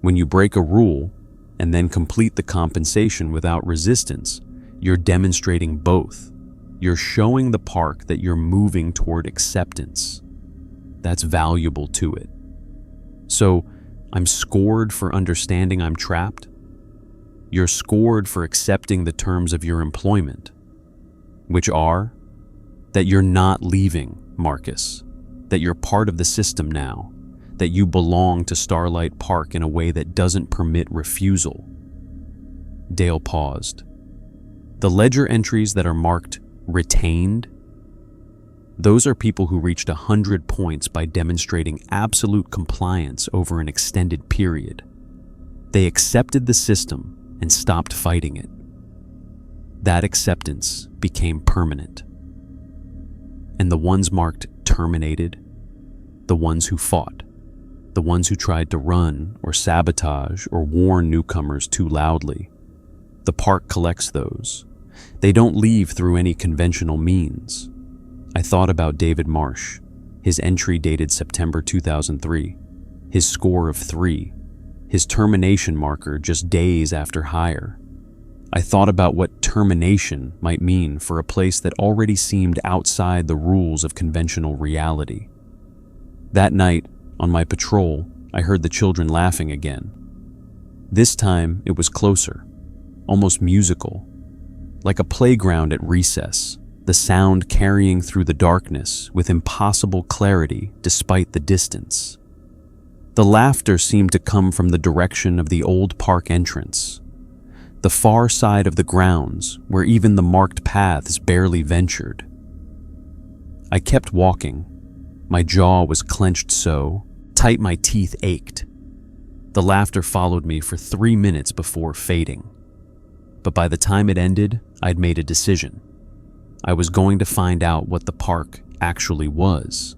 A: When you break a rule and then complete the compensation without resistance, you're demonstrating both. You're showing the park that you're moving toward acceptance. That's valuable to it. So, I'm scored for understanding I'm trapped. You're scored for accepting the terms of your employment, which are that you're not leaving, Marcus, that you're part of the system now, that you belong to Starlight Park in a way that doesn't permit refusal. Dale paused. The ledger entries that are marked retained, those are people who reached 100 points by demonstrating absolute compliance over an extended period. They accepted the system and stopped fighting it. That acceptance became permanent. And the ones marked terminated, the ones who fought, the ones who tried to run or sabotage or warn newcomers too loudly. The park collects those. They don't leave through any conventional means. I thought about David Marsh, his entry dated September 2003, his score of 3, his termination marker just days after hire. I thought about what termination might mean for a place that already seemed outside the rules of conventional reality. That night, on my patrol, I heard the children laughing again. This time, it was closer, almost musical, like a playground at recess, the sound carrying through the darkness with impossible clarity despite the distance. The laughter seemed to come from the direction of the old park entrance, the far side of the grounds where even the marked paths barely ventured. I kept walking. My jaw was clenched so tight my teeth ached. The laughter followed me for 3 minutes before fading. But by the time it ended, I'd made a decision. I was going to find out what the park actually was.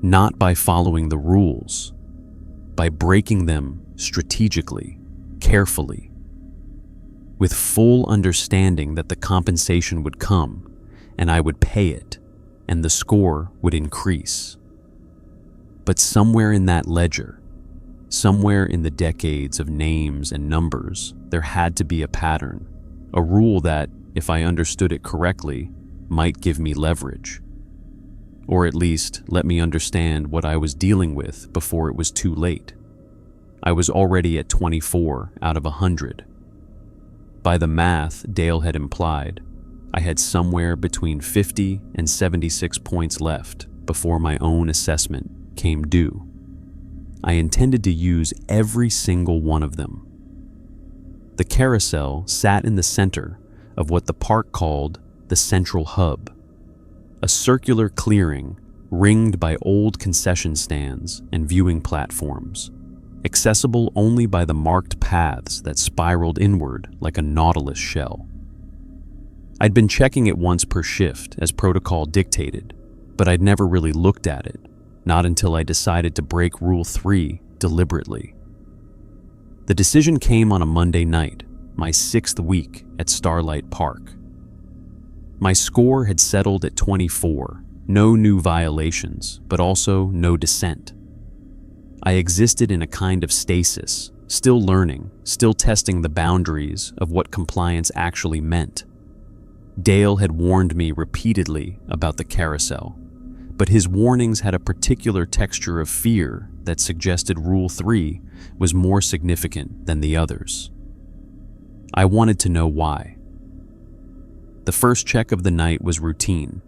A: Not by following the rules, by breaking them strategically, carefully, with full understanding that the compensation would come and I would pay it and the score would increase. But somewhere in that ledger, somewhere in the decades of names and numbers, there had to be a pattern, a rule that, if I understood it correctly, might give me leverage. Or at least let me understand what I was dealing with before it was too late. I was already at 24 out of 100. By the math Dale had implied, I had somewhere between 50 and 76 points left before my own assessment came due. I intended to use every single one of them. The carousel sat in the center of what the park called the central hub, a circular clearing ringed by old concession stands and viewing platforms, accessible only by the marked paths that spiraled inward like a nautilus shell. I'd been checking it once per shift as protocol dictated, but I'd never really looked at it, not until I decided to break Rule 3 deliberately. The decision came on a Monday night, my 6th week at Starlight Park. My score had settled at 24, no new violations, but also no dissent. I existed in a kind of stasis, still learning, still testing the boundaries of what compliance actually meant. Dale had warned me repeatedly about the carousel, but his warnings had a particular texture of fear that suggested Rule 3 was more significant than the others. I wanted to know why. The first check of the night was routine.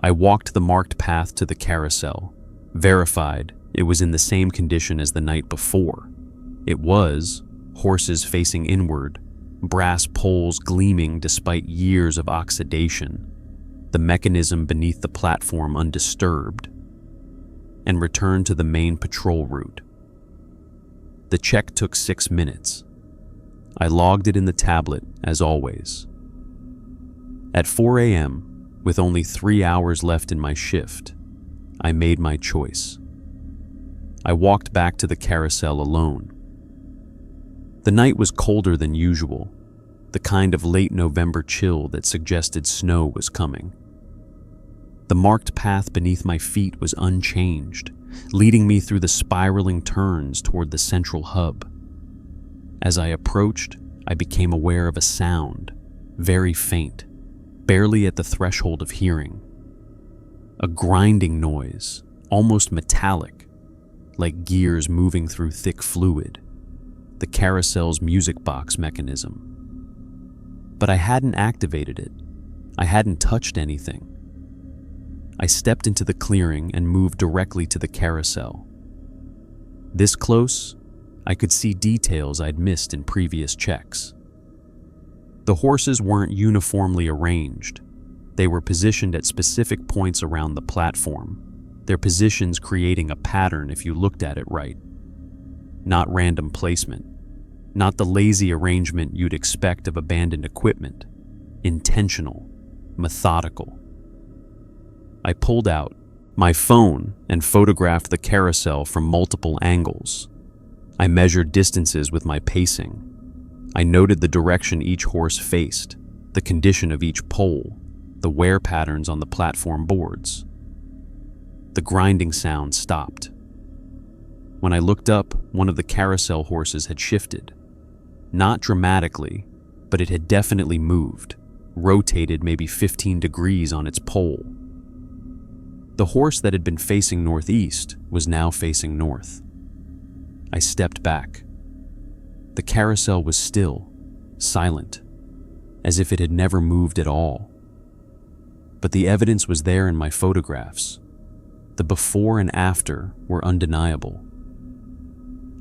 A: I walked the marked path to the carousel, verified it was in the same condition as the night before. It was, horses facing inward, brass poles gleaming despite years of oxidation, the mechanism beneath the platform undisturbed, and returned to the main patrol route. The check took 6 minutes. I logged it in the tablet, as always. At 4 a.m., with only 3 hours left in my shift, I made my choice. I walked back to the carousel alone. The night was colder than usual, the kind of late November chill that suggested snow was coming. The marked path beneath my feet was unchanged, leading me through the spiraling turns toward the central hub. As I approached, I became aware of a sound, very faint, barely at the threshold of hearing. A grinding noise, almost metallic, like gears moving through thick fluid, the carousel's music box mechanism. But I hadn't activated it. I hadn't touched anything. I stepped into the clearing and moved directly to the carousel. This close, I could see details I'd missed in previous checks. The horses weren't uniformly arranged. They were positioned at specific points around the platform, their positions creating a pattern if you looked at it right. Not random placement, not the lazy arrangement you'd expect of abandoned equipment. Intentional, methodical. I pulled out my phone and photographed the carousel from multiple angles. I measured distances with my pacing. I noted the direction each horse faced, the condition of each pole, the wear patterns on the platform boards. The grinding sound stopped. When I looked up, one of the carousel horses had shifted. Not dramatically, but it had definitely moved, rotated maybe 15 degrees on its pole. The horse that had been facing northeast was now facing north. I stepped back. The carousel was still, silent, as if it had never moved at all. But the evidence was there in my photographs. The before and after were undeniable.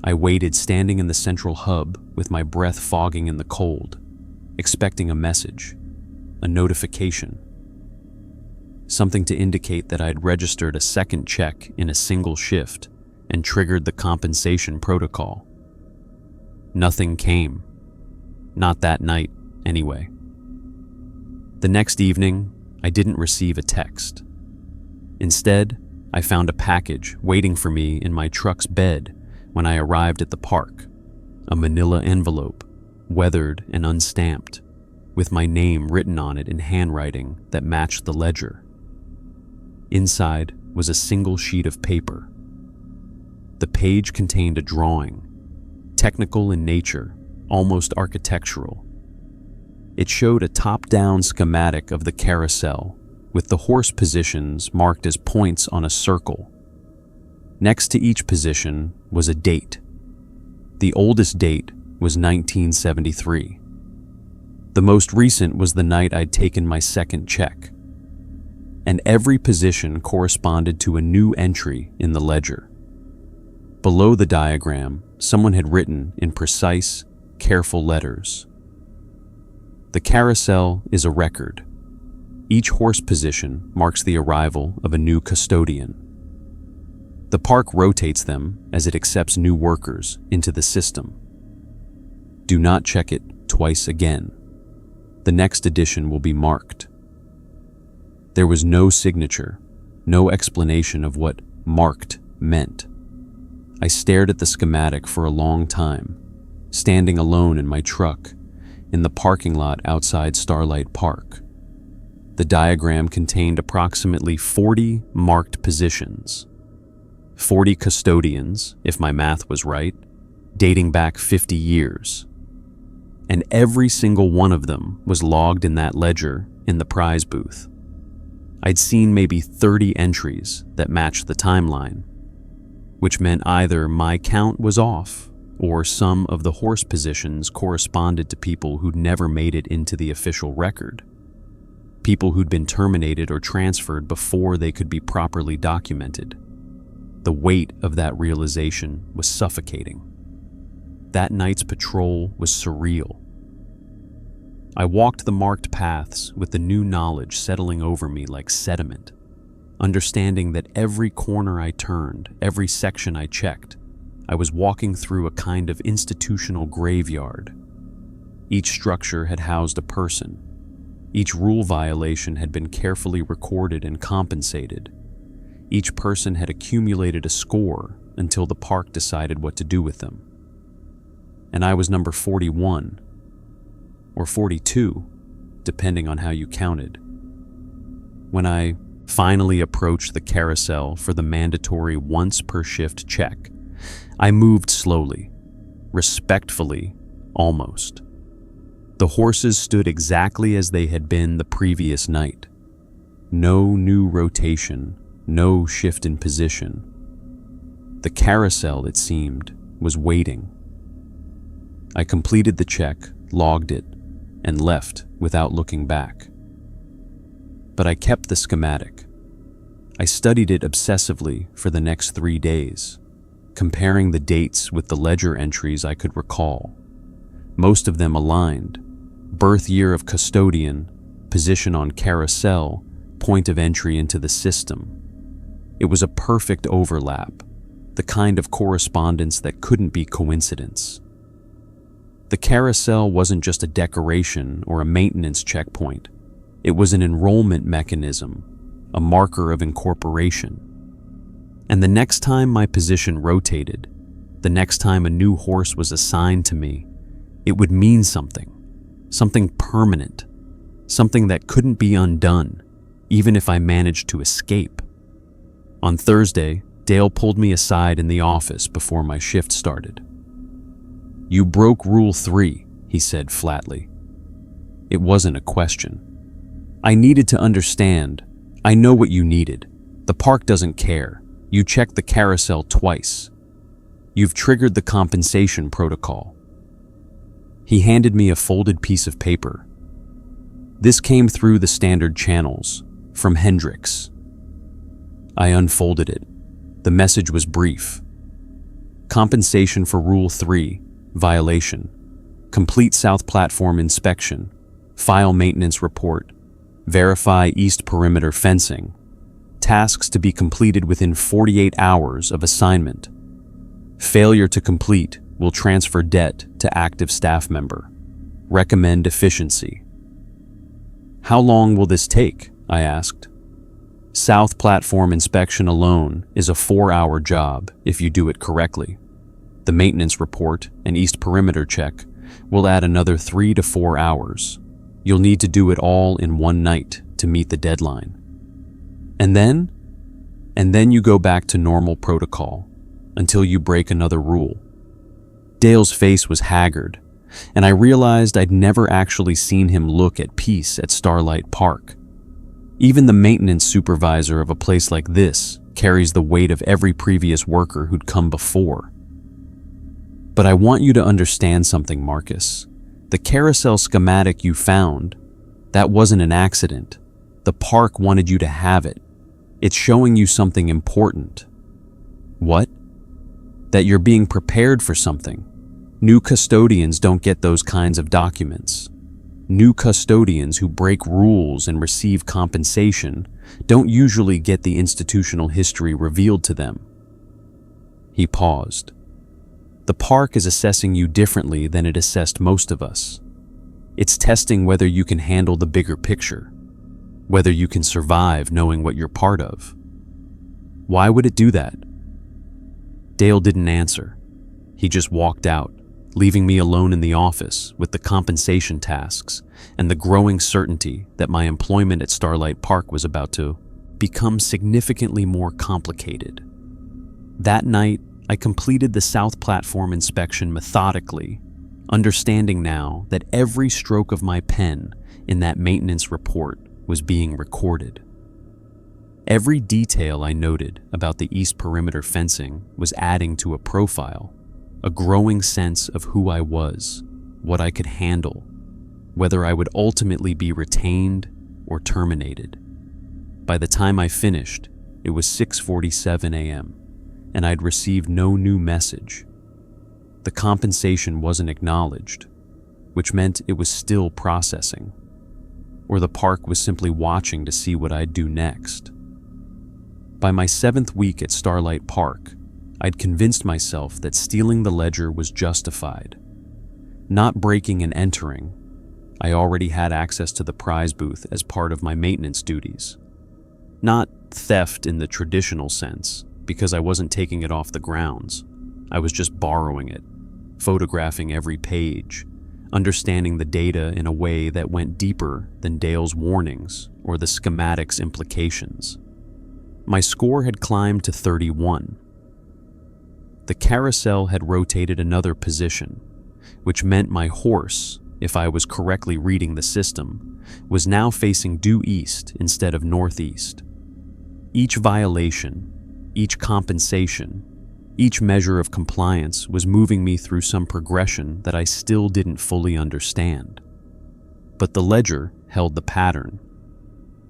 A: I waited standing in the central hub with my breath fogging in the cold, expecting a message, a notification. something to indicate that I'd registered a second check in a single shift and triggered the compensation protocol. Nothing came. Not that night, anyway. The next evening, I didn't receive a text. Instead, I found a package waiting for me in my truck's bed when I arrived at the park. A manila envelope, weathered and unstamped, with my name written on it in handwriting that matched the ledger. Inside was a single sheet of paper. The page contained a drawing, technical in nature, almost architectural. It showed a top-down schematic of the carousel, with the horse positions marked as points on a circle. Next to each position was a date. The oldest date was 1973. The most recent was the night I'd taken my second check. And every position corresponded to a new entry in the ledger. Below the diagram, someone had written in precise, careful letters. The carousel is a record. Each horse position marks the arrival of a new custodian. The park rotates them as it accepts new workers into the system. Do not check it twice again. The next edition will be marked. There was no signature, no explanation of what marked meant. I stared at the schematic for a long time, standing alone in my truck in the parking lot outside Starlight Park. The diagram contained approximately 40 marked positions. 40 custodians, if my math was right, dating back 50 years. And every single one of them was logged in that ledger in the prize booth. I'd seen maybe 30 entries that matched the timeline, which meant either my count was off or some of the horse positions corresponded to people who'd never made it into the official record. People who'd been terminated or transferred before they could be properly documented. The weight of that realization was suffocating. That night's patrol was surreal. I walked the marked paths with the new knowledge settling over me like sediment, understanding that every corner I turned, every section I checked, I was walking through a kind of institutional graveyard. Each structure had housed a person. Each rule violation had been carefully recorded and compensated. Each person had accumulated a score until the park decided what to do with them. And I was number 41, or 42, depending on how you counted. When I finally approached the carousel for the mandatory once-per-shift check, I moved slowly, respectfully, almost. The horses stood exactly as they had been the previous night. No new rotation, no shift in position. The carousel, it seemed, was waiting. I completed the check, logged it, and left without looking back. But I kept the schematic. I studied it obsessively for the next 3 days, comparing the dates with the ledger entries I could recall. Most of them aligned. Birth year of custodian, position on carousel, point of entry into the system. It was a perfect overlap, the kind of correspondence that couldn't be coincidence. The carousel wasn't just a decoration or a maintenance checkpoint. It was an enrollment mechanism, a marker of incorporation. And the next time my position rotated, the next time a new horse was assigned to me, it would mean something permanent, something that couldn't be undone, even if I managed to escape. On Thursday, Dale pulled me aside in the office before my shift started. "You broke Rule 3, he said flatly. It wasn't a question. I needed to understand. I know what you needed. The park doesn't care. You checked the carousel twice. You've triggered the compensation protocol." He handed me a folded piece of paper. This came through the standard channels, from Hendrix. I unfolded it. The message was brief. Compensation for Rule 3, violation. Complete South Platform inspection. File maintenance report. verify east perimeter fencing, tasks to be completed within 48 hours of assignment. Failure to complete will transfer debt to active staff member. Recommend efficiency. How long will this take? I asked. South platform inspection alone is a 4-hour job if you do it correctly. The maintenance report and east perimeter check will add another 3 to 4 hours. You'll need to do it all in one night to meet the deadline. And then you go back to normal protocol until you break another rule. Dale's face was haggard, and I realized I'd never actually seen him look at peace at Starlight Park. Even the maintenance supervisor of a place like this carries the weight of every previous worker who'd come before. But I want you to understand something, Marcus. The carousel schematic you found, that wasn't an accident. The park wanted you to have it. It's showing you something important. What? That you're being prepared for something. New custodians don't get those kinds of documents. New custodians who break rules and receive compensation don't usually get the institutional history revealed to them. He paused. The park is assessing you differently than it assessed most of us. It's testing whether you can handle the bigger picture, whether you can survive knowing what you're part of. Why would it do that? Dale didn't answer. He just walked out, leaving me alone in the office with the compensation tasks and the growing certainty that my employment at Starlight Park was about to become significantly more complicated. That night, I completed the South Platform inspection methodically, understanding now that every stroke of my pen in that maintenance report was being recorded. Every detail I noted about the east perimeter fencing was adding to a profile, a growing sense of who I was, what I could handle, whether I would ultimately be retained or terminated. By the time I finished, it was 6:47 a.m., and I'd received no new message. The compensation wasn't acknowledged, which meant it was still processing, or the park was simply watching to see what I'd do next. By my 7th week at Starlight Park, I'd convinced myself that stealing the ledger was justified. Not breaking and entering, I already had access to the prize booth as part of my maintenance duties. Not theft in the traditional sense, because I wasn't taking it off the grounds. I was just borrowing it, photographing every page, understanding the data in a way that went deeper than Dale's warnings or the schematic's implications. My score had climbed to 31. The carousel had rotated another position, which meant my horse, if I was correctly reading the system, was now facing due east instead of northeast. Each violation, each compensation, each measure of compliance was moving me through some progression that I still didn't fully understand. But the ledger held the pattern.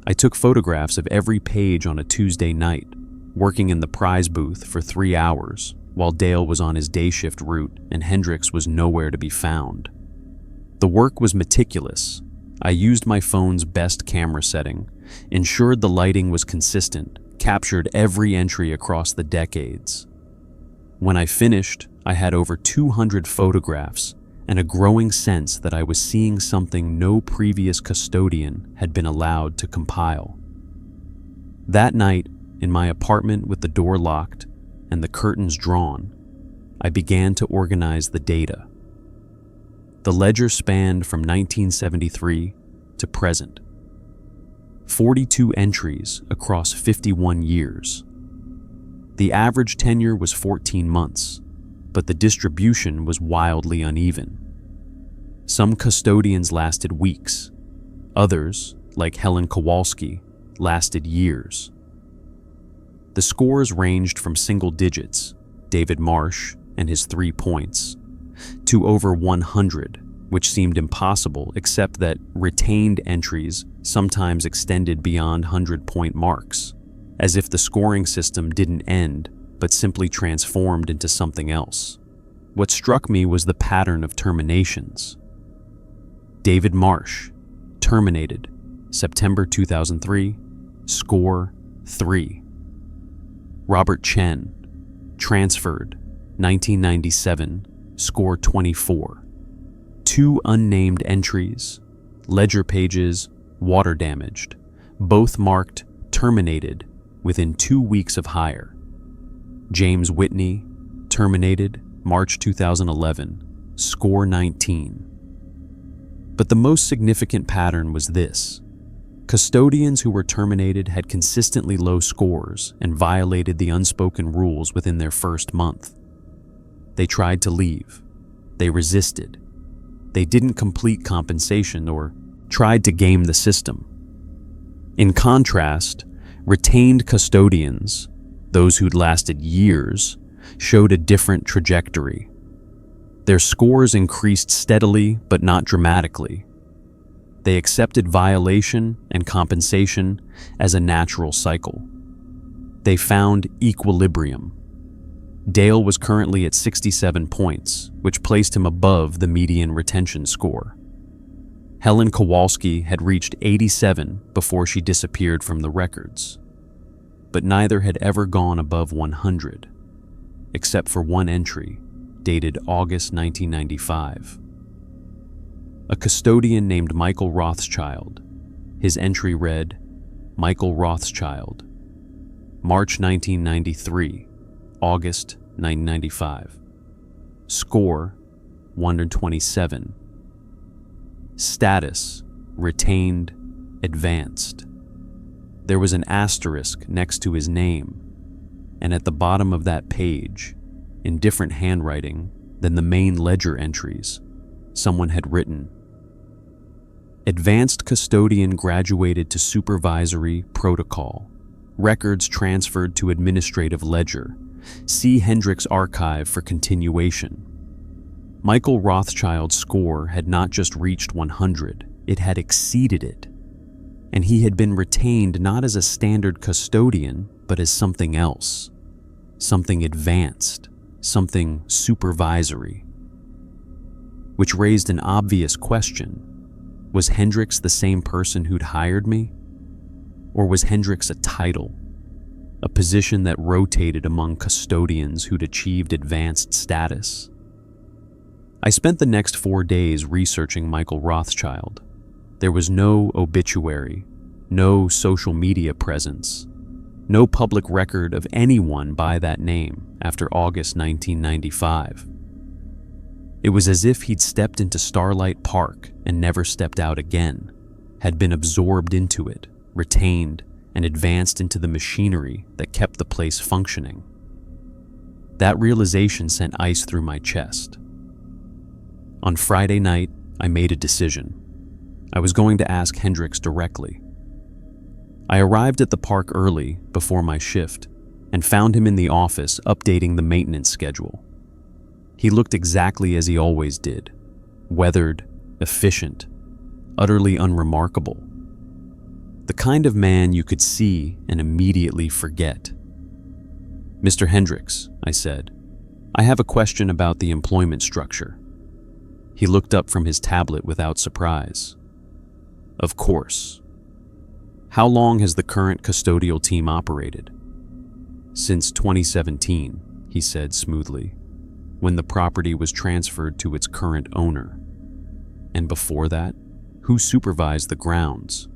A: I took photographs of every page on a Tuesday night, working in the prize booth for 3 hours, while Dale was on his day shift route and Hendrix was nowhere to be found. The work was meticulous. I used my phone's best camera setting, ensured the lighting was consistent, captured every entry across the decades. When I finished, I had over 200 photographs and a growing sense that I was seeing something no previous custodian had been allowed to compile. That night, in my apartment with the door locked and the curtains drawn, I began to organize the data. The ledger spanned from 1973 to present. 42 entries across 51 years. The average tenure was 14 months, but the distribution was wildly uneven. Some custodians lasted weeks. Others, like Helen Kowalski, lasted years. The scores ranged from single digits, David Marsh and his 3 points, to over 100, which seemed impossible except that retained entries sometimes extended beyond 100-point marks, as if the scoring system didn't end but simply transformed into something else. What struck me was the pattern of terminations. David Marsh, terminated, September 2003, score 3. Robert Chen, transferred, 1997, score 24. 2 unnamed entries, ledger pages, water damaged, both marked terminated within 2 weeks of hire. James Whitney, terminated, March 2011, score 19. But the most significant pattern was this. Custodians who were terminated had consistently low scores and violated the unspoken rules within their first month. They tried to leave. They resisted. They didn't complete compensation or tried to game the system. In contrast, retained custodians, those who'd lasted years, showed a different trajectory. Their scores increased steadily but not dramatically. They accepted violation and compensation as a natural cycle. They found equilibrium. Dale was currently at 67 points, which placed him above the median retention score. Helen Kowalski had reached 87 before she disappeared from the records. But neither had ever gone above 100, except for one entry, dated August 1995. A custodian named Michael Rothschild. His entry read, Michael Rothschild, March 1993, August 1995. Score, 127. Status, retained, advanced. There was an asterisk next to his name, and at the bottom of that page, in different handwriting than the main ledger entries, someone had written, Advanced custodian graduated to supervisory protocol. Records transferred to administrative ledger. See Hendricks archive for continuation. Michael Rothschild's score had not just reached 100, it had exceeded it. And he had been retained not as a standard custodian, but as something else. Something advanced, something supervisory. Which raised an obvious question. Was Hendricks the same person who'd hired me? Or was Hendricks a title? A position that rotated among custodians who'd achieved advanced status? I spent the next 4 days researching Michael Rothschild. There was no obituary, no social media presence, no public record of anyone by that name after August 1995. It was as if he'd stepped into Starlight Park and never stepped out again, had been absorbed into it, retained, and advanced into the machinery that kept the place functioning. That realization sent ice through my chest. On Friday night, I made a decision. I was going to ask Hendricks directly. I arrived at the park early, before my shift, and found him in the office updating the maintenance schedule. He looked exactly as he always did, weathered, efficient, utterly unremarkable. The kind of man you could see and immediately forget. Mr. Hendricks, I said, I have a question about the employment structure. He looked up from his tablet without surprise. Of course. How long has the current custodial team operated? Since 2017, he said smoothly, when the property was transferred to its current owner. And before that, who supervised the grounds?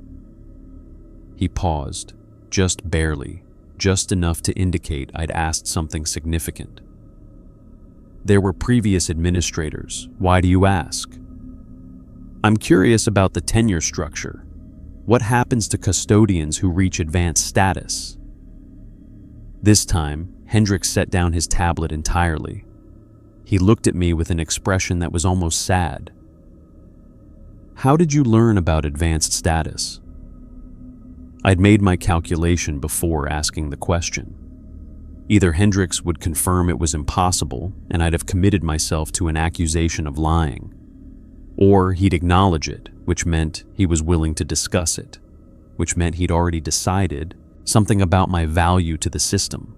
A: He paused, just barely, just enough to indicate I'd asked something significant. There were previous administrators. Why do you ask? I'm curious about the tenure structure. What happens to custodians who reach advanced status? This time, Hendricks set down his tablet entirely. He looked at me with an expression that was almost sad. How did you learn about advanced status? I'd made my calculation before asking the question. Either Hendricks would confirm it was impossible and I'd have committed myself to an accusation of lying, or he'd acknowledge it, which meant he was willing to discuss it, which meant he'd already decided something about my value to the system.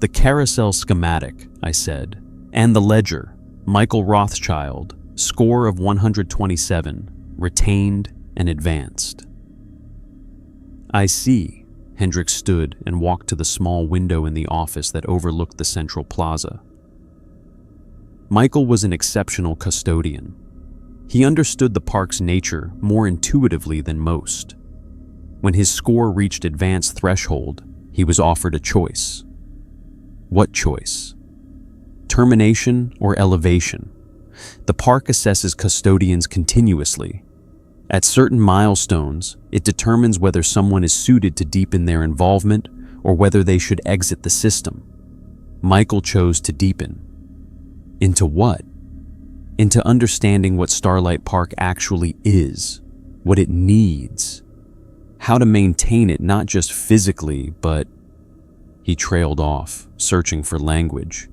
A: The carousel schematic, I said, and the ledger, Michael Rothschild, score of 127, retained, and advanced. "I see." Hendricks stood and walked to the small window in the office that overlooked the central plaza. Michael was an exceptional custodian. He understood the park's nature more intuitively than most. When his score reached advanced threshold, he was offered a choice. What choice? Termination or elevation? The park assesses custodians continuously. At certain milestones, it determines whether someone is suited to deepen their involvement or whether they should exit the system. Michael chose to deepen. Into what? Into understanding what Starlight Park actually is, what it needs, how to maintain it not just physically, but... He trailed off, searching for language.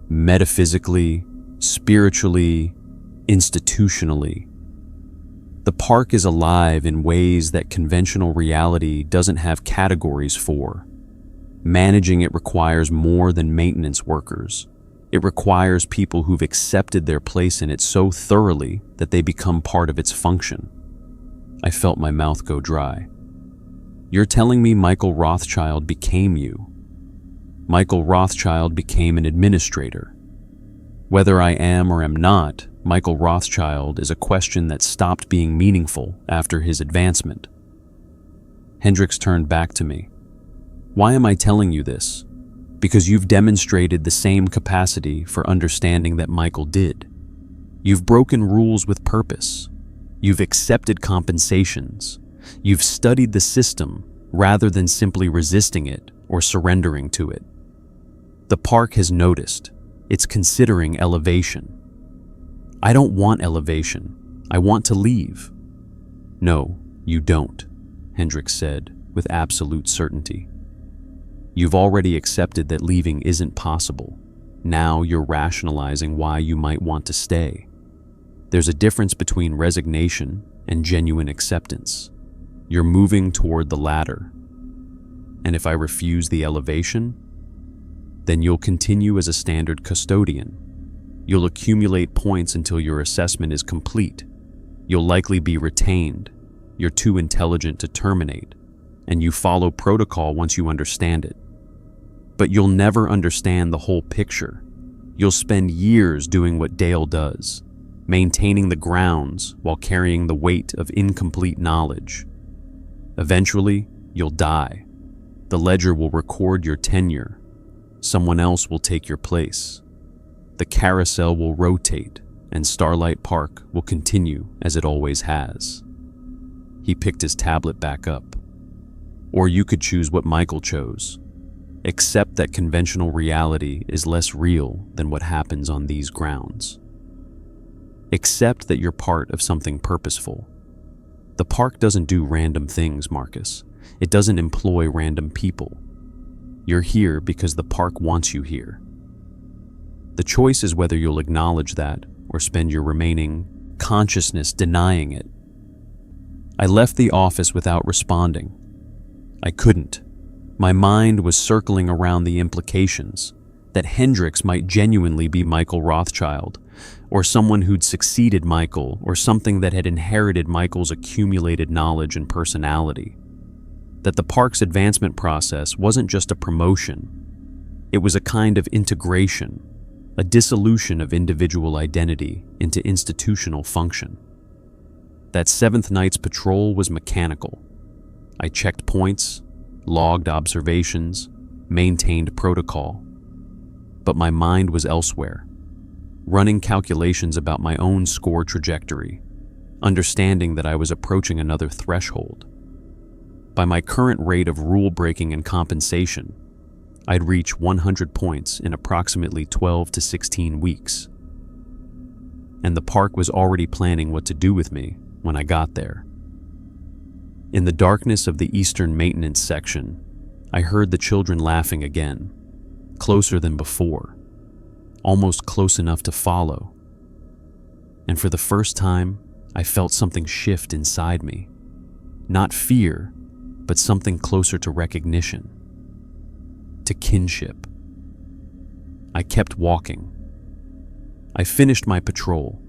A: Metaphysically, spiritually, institutionally. The park is alive in ways that conventional reality doesn't have categories for. Managing it requires more than maintenance workers. It requires people who've accepted their place in it so thoroughly that they become part of its function. I felt my mouth go dry. You're telling me Michael Rothschild became you? Michael Rothschild became an administrator. Whether I am or am not Michael Rothschild is a question that stopped being meaningful after his advancement. Hendricks turned back to me. Why am I telling you this? Because you've demonstrated the same capacity for understanding that Michael did. You've broken rules with purpose. You've accepted compensations. You've studied the system rather than simply resisting it or surrendering to it. The park has noticed. It's considering elevation. I don't want elevation. I want to leave. No, you don't, Hendricks said with absolute certainty. You've already accepted that leaving isn't possible. Now you're rationalizing why you might want to stay. There's a difference between resignation and genuine acceptance. You're moving toward the latter. And if I refuse the elevation, then you'll continue as a standard custodian. You'll accumulate points until your assessment is complete. You'll likely be retained. You're too intelligent to terminate, and you follow protocol once you understand it. But you'll never understand the whole picture. You'll spend years doing what Dale does, maintaining the grounds while carrying the weight of incomplete knowledge. Eventually, you'll die. The ledger will record your tenure. Someone else will take your place. The carousel will rotate, and Starlight Park will continue as it always has. He picked his tablet back up. Or you could choose what Michael chose. Accept that conventional reality is less real than what happens on these grounds. Accept that you're part of something purposeful. The park doesn't do random things, Marcus. It doesn't employ random people. You're here because the park wants you here. The choice is whether you'll acknowledge that or spend your remaining consciousness denying it. I left the office without responding. I couldn't. My mind was circling around the implications that Hendricks might genuinely be Michael Rothschild, or someone who'd succeeded Michael, or something that had inherited Michael's accumulated knowledge and personality. That the park's advancement process wasn't just a promotion. It was a kind of integration, a dissolution of individual identity into institutional function. That seventh night's patrol was mechanical. I checked points, logged observations, maintained protocol. But my mind was elsewhere, running calculations about my own score trajectory, understanding that I was approaching another threshold. By my current rate of rule breaking and compensation, I'd reach 100 points in approximately 12 to 16 weeks. And the park was already planning what to do with me when I got there. In the darkness of the eastern maintenance section, I heard the children laughing again, closer than before, almost close enough to follow. And for the first time, I felt something shift inside me. Not fear, but something closer to recognition, to kinship. I kept walking. I finished my patrol.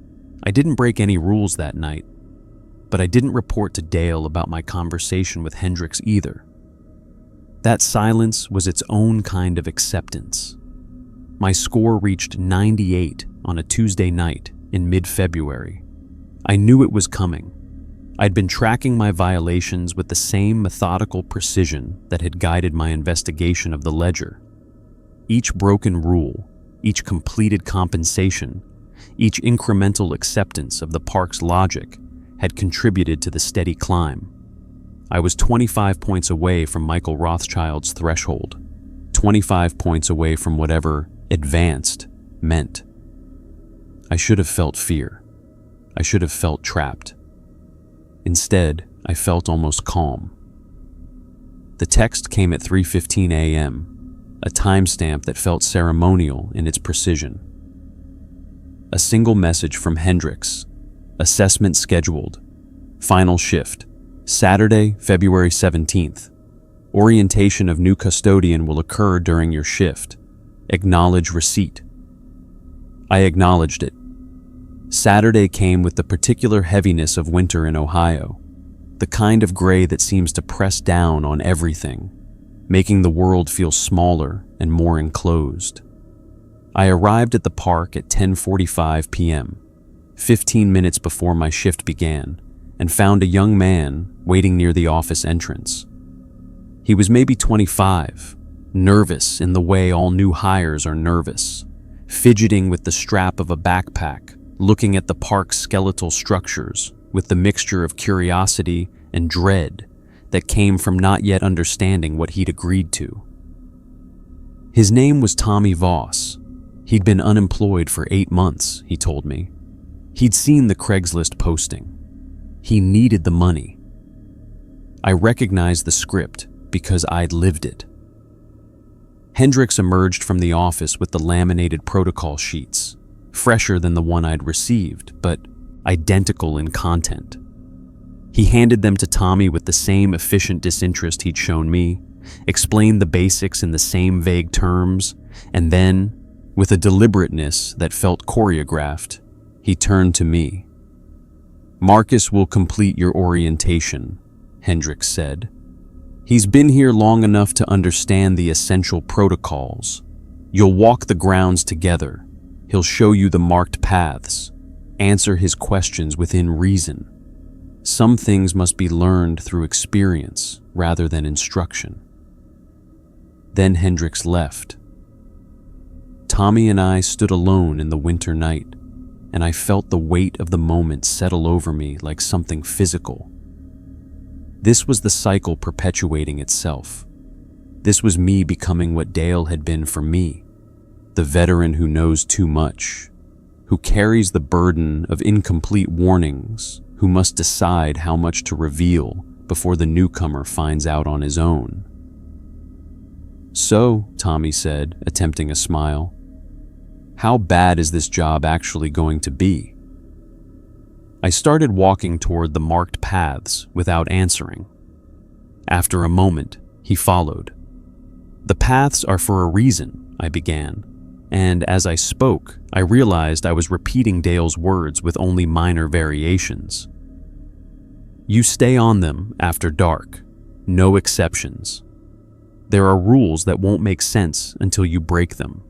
A: I didn't break any rules that night. but I didn't report to Dale about my conversation with Hendricks either. That silence was its own kind of acceptance. My score reached 98 on a Tuesday night in mid-February. I knew it was coming. I'd been tracking my violations with the same methodical precision that had guided my investigation of the ledger. Each broken rule, each completed compensation, each incremental acceptance of the park's logic had contributed to the steady climb. I was 25 points away from Michael Rothschild's threshold, 25 points away from whatever advanced meant. I should have felt fear. I should have felt trapped. Instead, I felt almost calm. The text came at 3:15 a.m., a timestamp that felt ceremonial in its precision. A single message from Hendricks. Assessment scheduled. Final shift. Saturday, February 17th. Orientation of new custodian will occur during your shift. Acknowledge receipt. I acknowledged it. Saturday came with the particular heaviness of winter in Ohio, the kind of gray that seems to press down on everything, making the world feel smaller and more enclosed. I arrived at the park at 10:45 p.m., 15 minutes before my shift began, and found a young man waiting near the office entrance. He was maybe 25, nervous in the way all new hires are nervous, fidgeting with the strap of a backpack, looking at the park's skeletal structures with the mixture of curiosity and dread that came from not yet understanding what he'd agreed to. His name was Tommy Voss. He'd been unemployed for 8 months, he told me. He'd seen the Craigslist posting. He needed the money. I recognized the script because I'd lived it. Hendricks emerged from the office with the laminated protocol sheets, fresher than the one I'd received, but identical in content. He handed them to Tommy with the same efficient disinterest he'd shown me, explained the basics in the same vague terms, and then, with a deliberateness that felt choreographed, he turned to me. "Marcus will complete your orientation," Hendricks said. "He's been here long enough to understand the essential protocols. You'll walk the grounds together. He'll show you the marked paths, answer his questions within reason. Some things must be learned through experience rather than instruction." Then Hendricks left. Tommy and I stood alone in the winter night, and I felt the weight of the moment settle over me like something physical. This was the cycle perpetuating itself. This was me becoming what Dale had been for me, the veteran who knows too much, who carries the burden of incomplete warnings, who must decide how much to reveal before the newcomer finds out on his own. "So," Tommy said, attempting a smile, "how bad is this job actually going to be?" I started walking toward the marked paths without answering. After a moment, he followed. "The paths are for a reason," I began, and as I spoke, I realized I was repeating Dale's words with only minor variations. "You stay on them after dark, no exceptions. There are rules that won't make sense until you break them.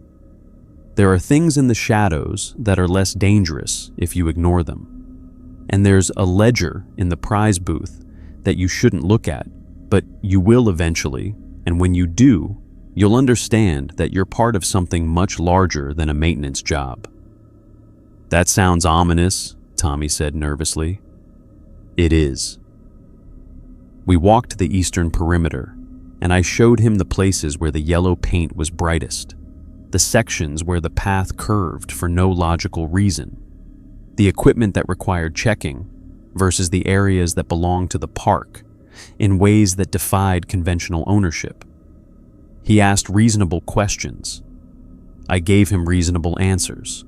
A: There are things in the shadows that are less dangerous if you ignore them. And there's a ledger in the prize booth that you shouldn't look at, but you will eventually, and when you do, you'll understand that you're part of something much larger than a maintenance job." "That sounds ominous," Tommy said nervously. "It is." We walked the eastern perimeter, and I showed him the places where the yellow paint was brightest, the sections where the path curved for no logical reason, the equipment that required checking versus the areas that belonged to the park in ways that defied conventional ownership. He asked reasonable questions. I gave him reasonable answers.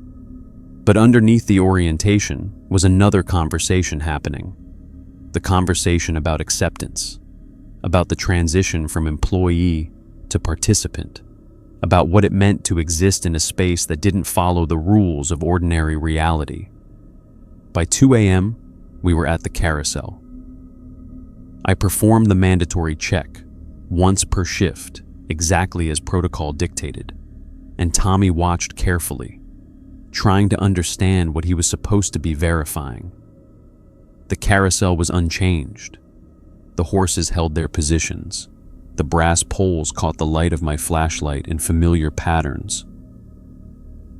A: But underneath the orientation was another conversation happening. The conversation about acceptance, about the transition from employee to participant, about what it meant to exist in a space that didn't follow the rules of ordinary reality. By 2 a.m., We were at the carousel. I performed the mandatory check, once per shift, exactly as protocol dictated, and Tommy watched carefully, trying to understand what he was supposed to be verifying. The carousel was unchanged. The horses held their positions. The brass poles caught the light of my flashlight in familiar patterns.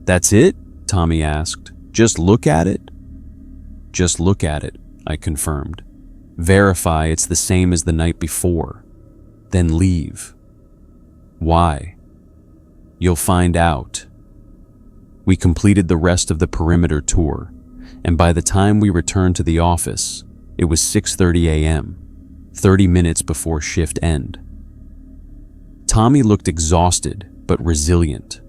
A: "That's it?" Tommy asked. "Just look at it?" "Just look at it," I confirmed. "Verify it's the same as the night before. Then leave." "Why?" "You'll find out." We completed the rest of the perimeter tour, and by the time we returned to the office, it was 6:30 a.m., 30 minutes before shift end. Tommy looked exhausted but resilient,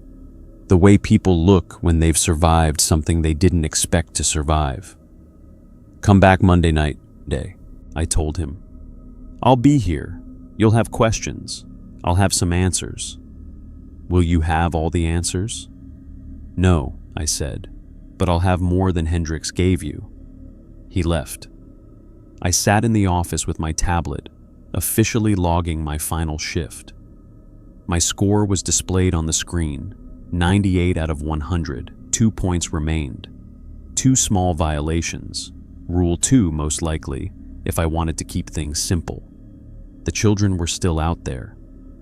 A: the way people look when they've survived something they didn't expect to survive. "Come back Monday night, I told him. "I'll be here. You'll have questions. I'll have some answers." "Will you have all the answers?" "No," I said, "but I'll have more than Hendricks gave you." He left. I sat in the office with my tablet, officially logging my final shift. My score was displayed on the screen, 98 out of 100, 2 points remained. 2 small violations, Rule 2 most likely, if I wanted to keep things simple. The children were still out there,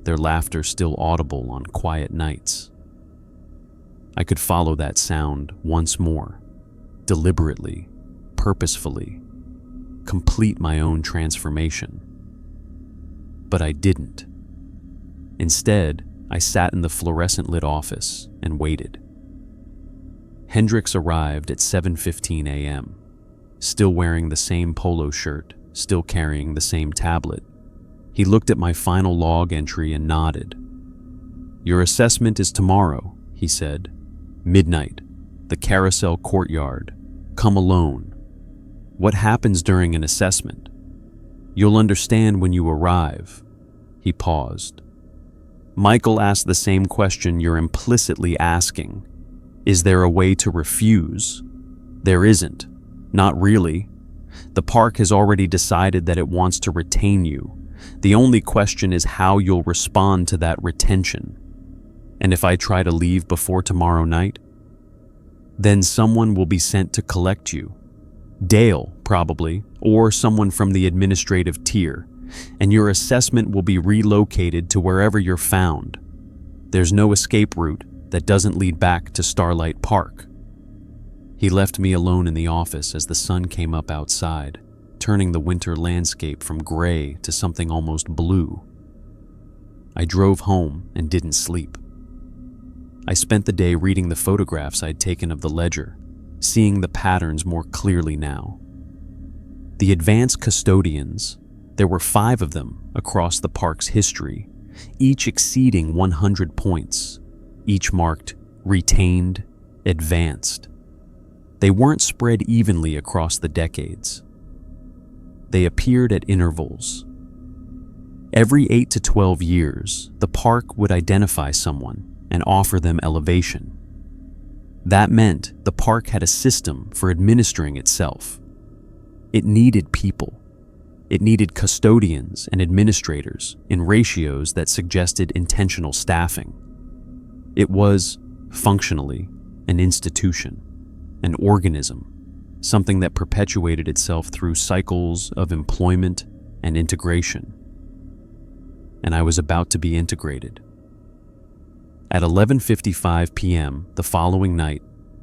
A: their laughter still audible on quiet nights. I could follow that sound once more, deliberately, purposefully, complete my own transformation. But I didn't. Instead, I sat in the fluorescent-lit office and waited. Hendricks arrived at 7:15 a.m., still wearing the same polo shirt, still carrying the same tablet. He looked at my final log entry and nodded. "Your assessment is tomorrow," he said. "Midnight, the carousel courtyard. Come alone." "What happens during an assessment?" "You'll understand when you arrive." He paused. "Michael asked the same question you're implicitly asking. Is there a way to refuse?" "There isn't. Not really. The park has already decided that it wants to retain you. The only question is how you'll respond to that retention. And if I try to leave before tomorrow night? Then someone will be sent to collect you. Dale, probably, or someone from the administrative tier, and your assessment will be relocated to wherever you're found. There's no escape route that doesn't lead back to Starlight Park." He left me alone in the office as the sun came up outside, turning the winter landscape from gray to something almost blue. I drove home and didn't sleep. I spent the day reading the photographs I'd taken of the ledger, seeing the patterns more clearly now. The advanced custodians, there were 5 of them across the park's history, each exceeding 100 points, each marked retained, advanced. They weren't spread evenly across the decades. They appeared at intervals. Every 8 to 12 years, the park would identify someone and offer them elevation. That meant the park had a system for administering itself. It needed people. It needed custodians and administrators in ratios that suggested intentional staffing. It was, functionally, an institution, an organism, something that perpetuated itself through cycles of employment and integration. And I was about to be integrated. At 11:55 p.m. the following night,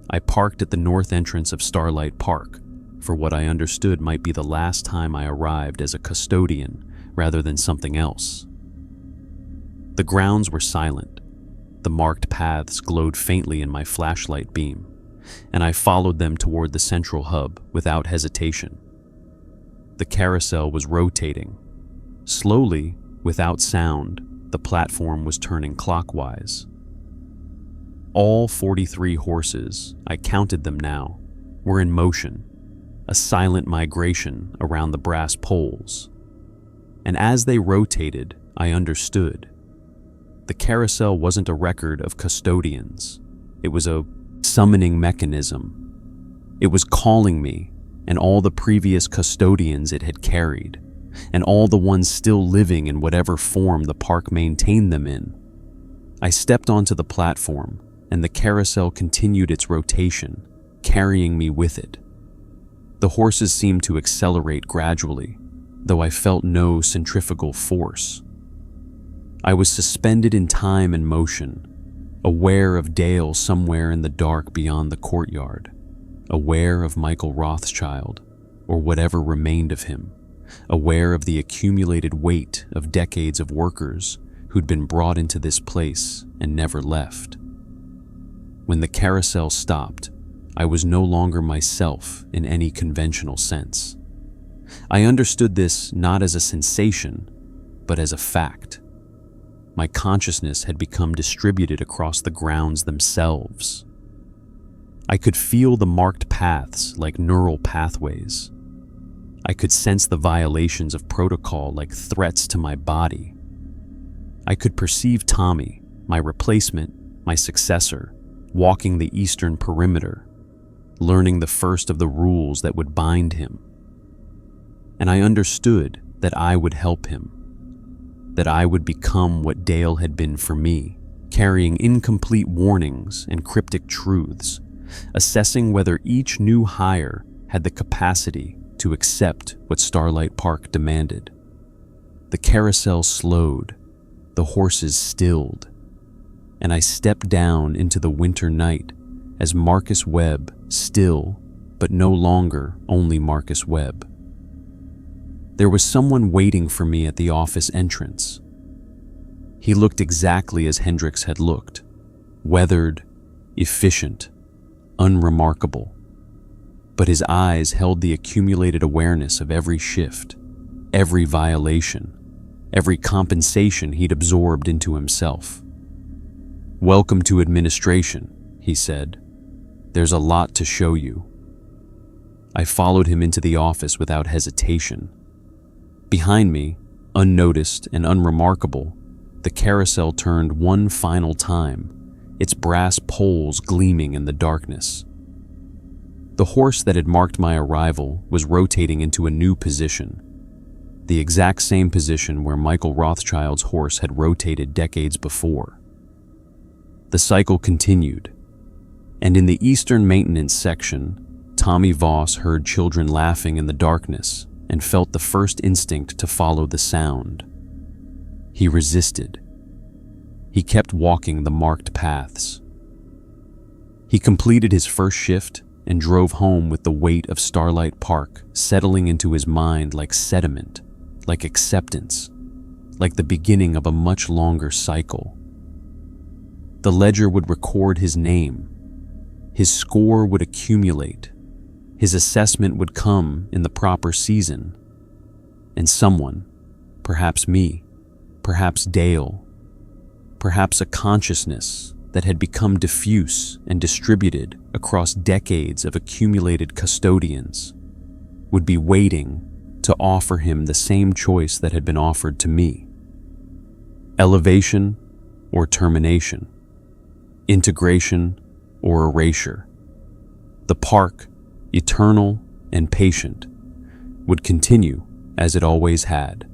A: I parked at the north entrance of Starlight Park for what I understood might be the last time I arrived as a custodian rather than something else. The grounds were silent. The marked paths glowed faintly in my flashlight beam, and I followed them toward the central hub without hesitation. The carousel was rotating. Slowly, without sound, the platform was turning clockwise. All 43 horses, I counted them now, were in motion, a silent migration around the brass poles. And as they rotated, I understood. The carousel wasn't a record of custodians. It was a summoning mechanism. It was calling me, and all the previous custodians it had carried, and all the ones still living in whatever form the park maintained them in. I stepped onto the platform, and the carousel continued its rotation, carrying me with it. The horses seemed to accelerate gradually, though I felt no centrifugal force. I was suspended in time and motion, aware of Dale somewhere in the dark beyond the courtyard, aware of Michael Rothschild, or whatever remained of him, aware of the accumulated weight of decades of workers who'd been brought into this place and never left. When the carousel stopped, I was no longer myself in any conventional sense. I understood this not as a sensation, but as a fact. My consciousness had become distributed across the grounds themselves. I could feel the marked paths like neural pathways. I could sense the violations of protocol like threats to my body. I could perceive Tommy, my replacement, my successor, walking the eastern perimeter, learning the first of the rules that would bind him. And I understood that I would help him, that I would become what Dale had been for me, carrying incomplete warnings and cryptic truths, assessing whether each new hire had the capacity to accept what Starlight Park demanded. The carousel slowed, the horses stilled, and I stepped down into the winter night as Marcus Webb, still, but no longer only Marcus Webb. There was someone waiting for me at the office entrance. He looked exactly as Hendricks had looked, weathered, efficient, unremarkable. But his eyes held the accumulated awareness of every shift, every violation, every compensation he'd absorbed into himself. "Welcome to administration," he said. "There's a lot to show you." I followed him into the office without hesitation. Behind me, unnoticed and unremarkable, the carousel turned one final time, its brass poles gleaming in the darkness. The horse that had marked my arrival was rotating into a new position, the exact same position where Michael Rothschild's horse had rotated decades before. The cycle continued, and in the eastern maintenance section, Tommy Voss heard children laughing in the darkness and felt the first instinct to follow the sound. He resisted. He kept walking the marked paths. He completed his first shift and drove home with the weight of Starlight Park settling into his mind like sediment, like acceptance, like the beginning of a much longer cycle. The ledger would record his name. His score would accumulate. His assessment would come in the proper season. And someone, perhaps me, perhaps Dale, perhaps a consciousness that had become diffuse and distributed across decades of accumulated custodians, would be waiting to offer him the same choice that had been offered to me. Elevation or termination. Integration or erasure. The park, eternal and patient, would continue as it always had.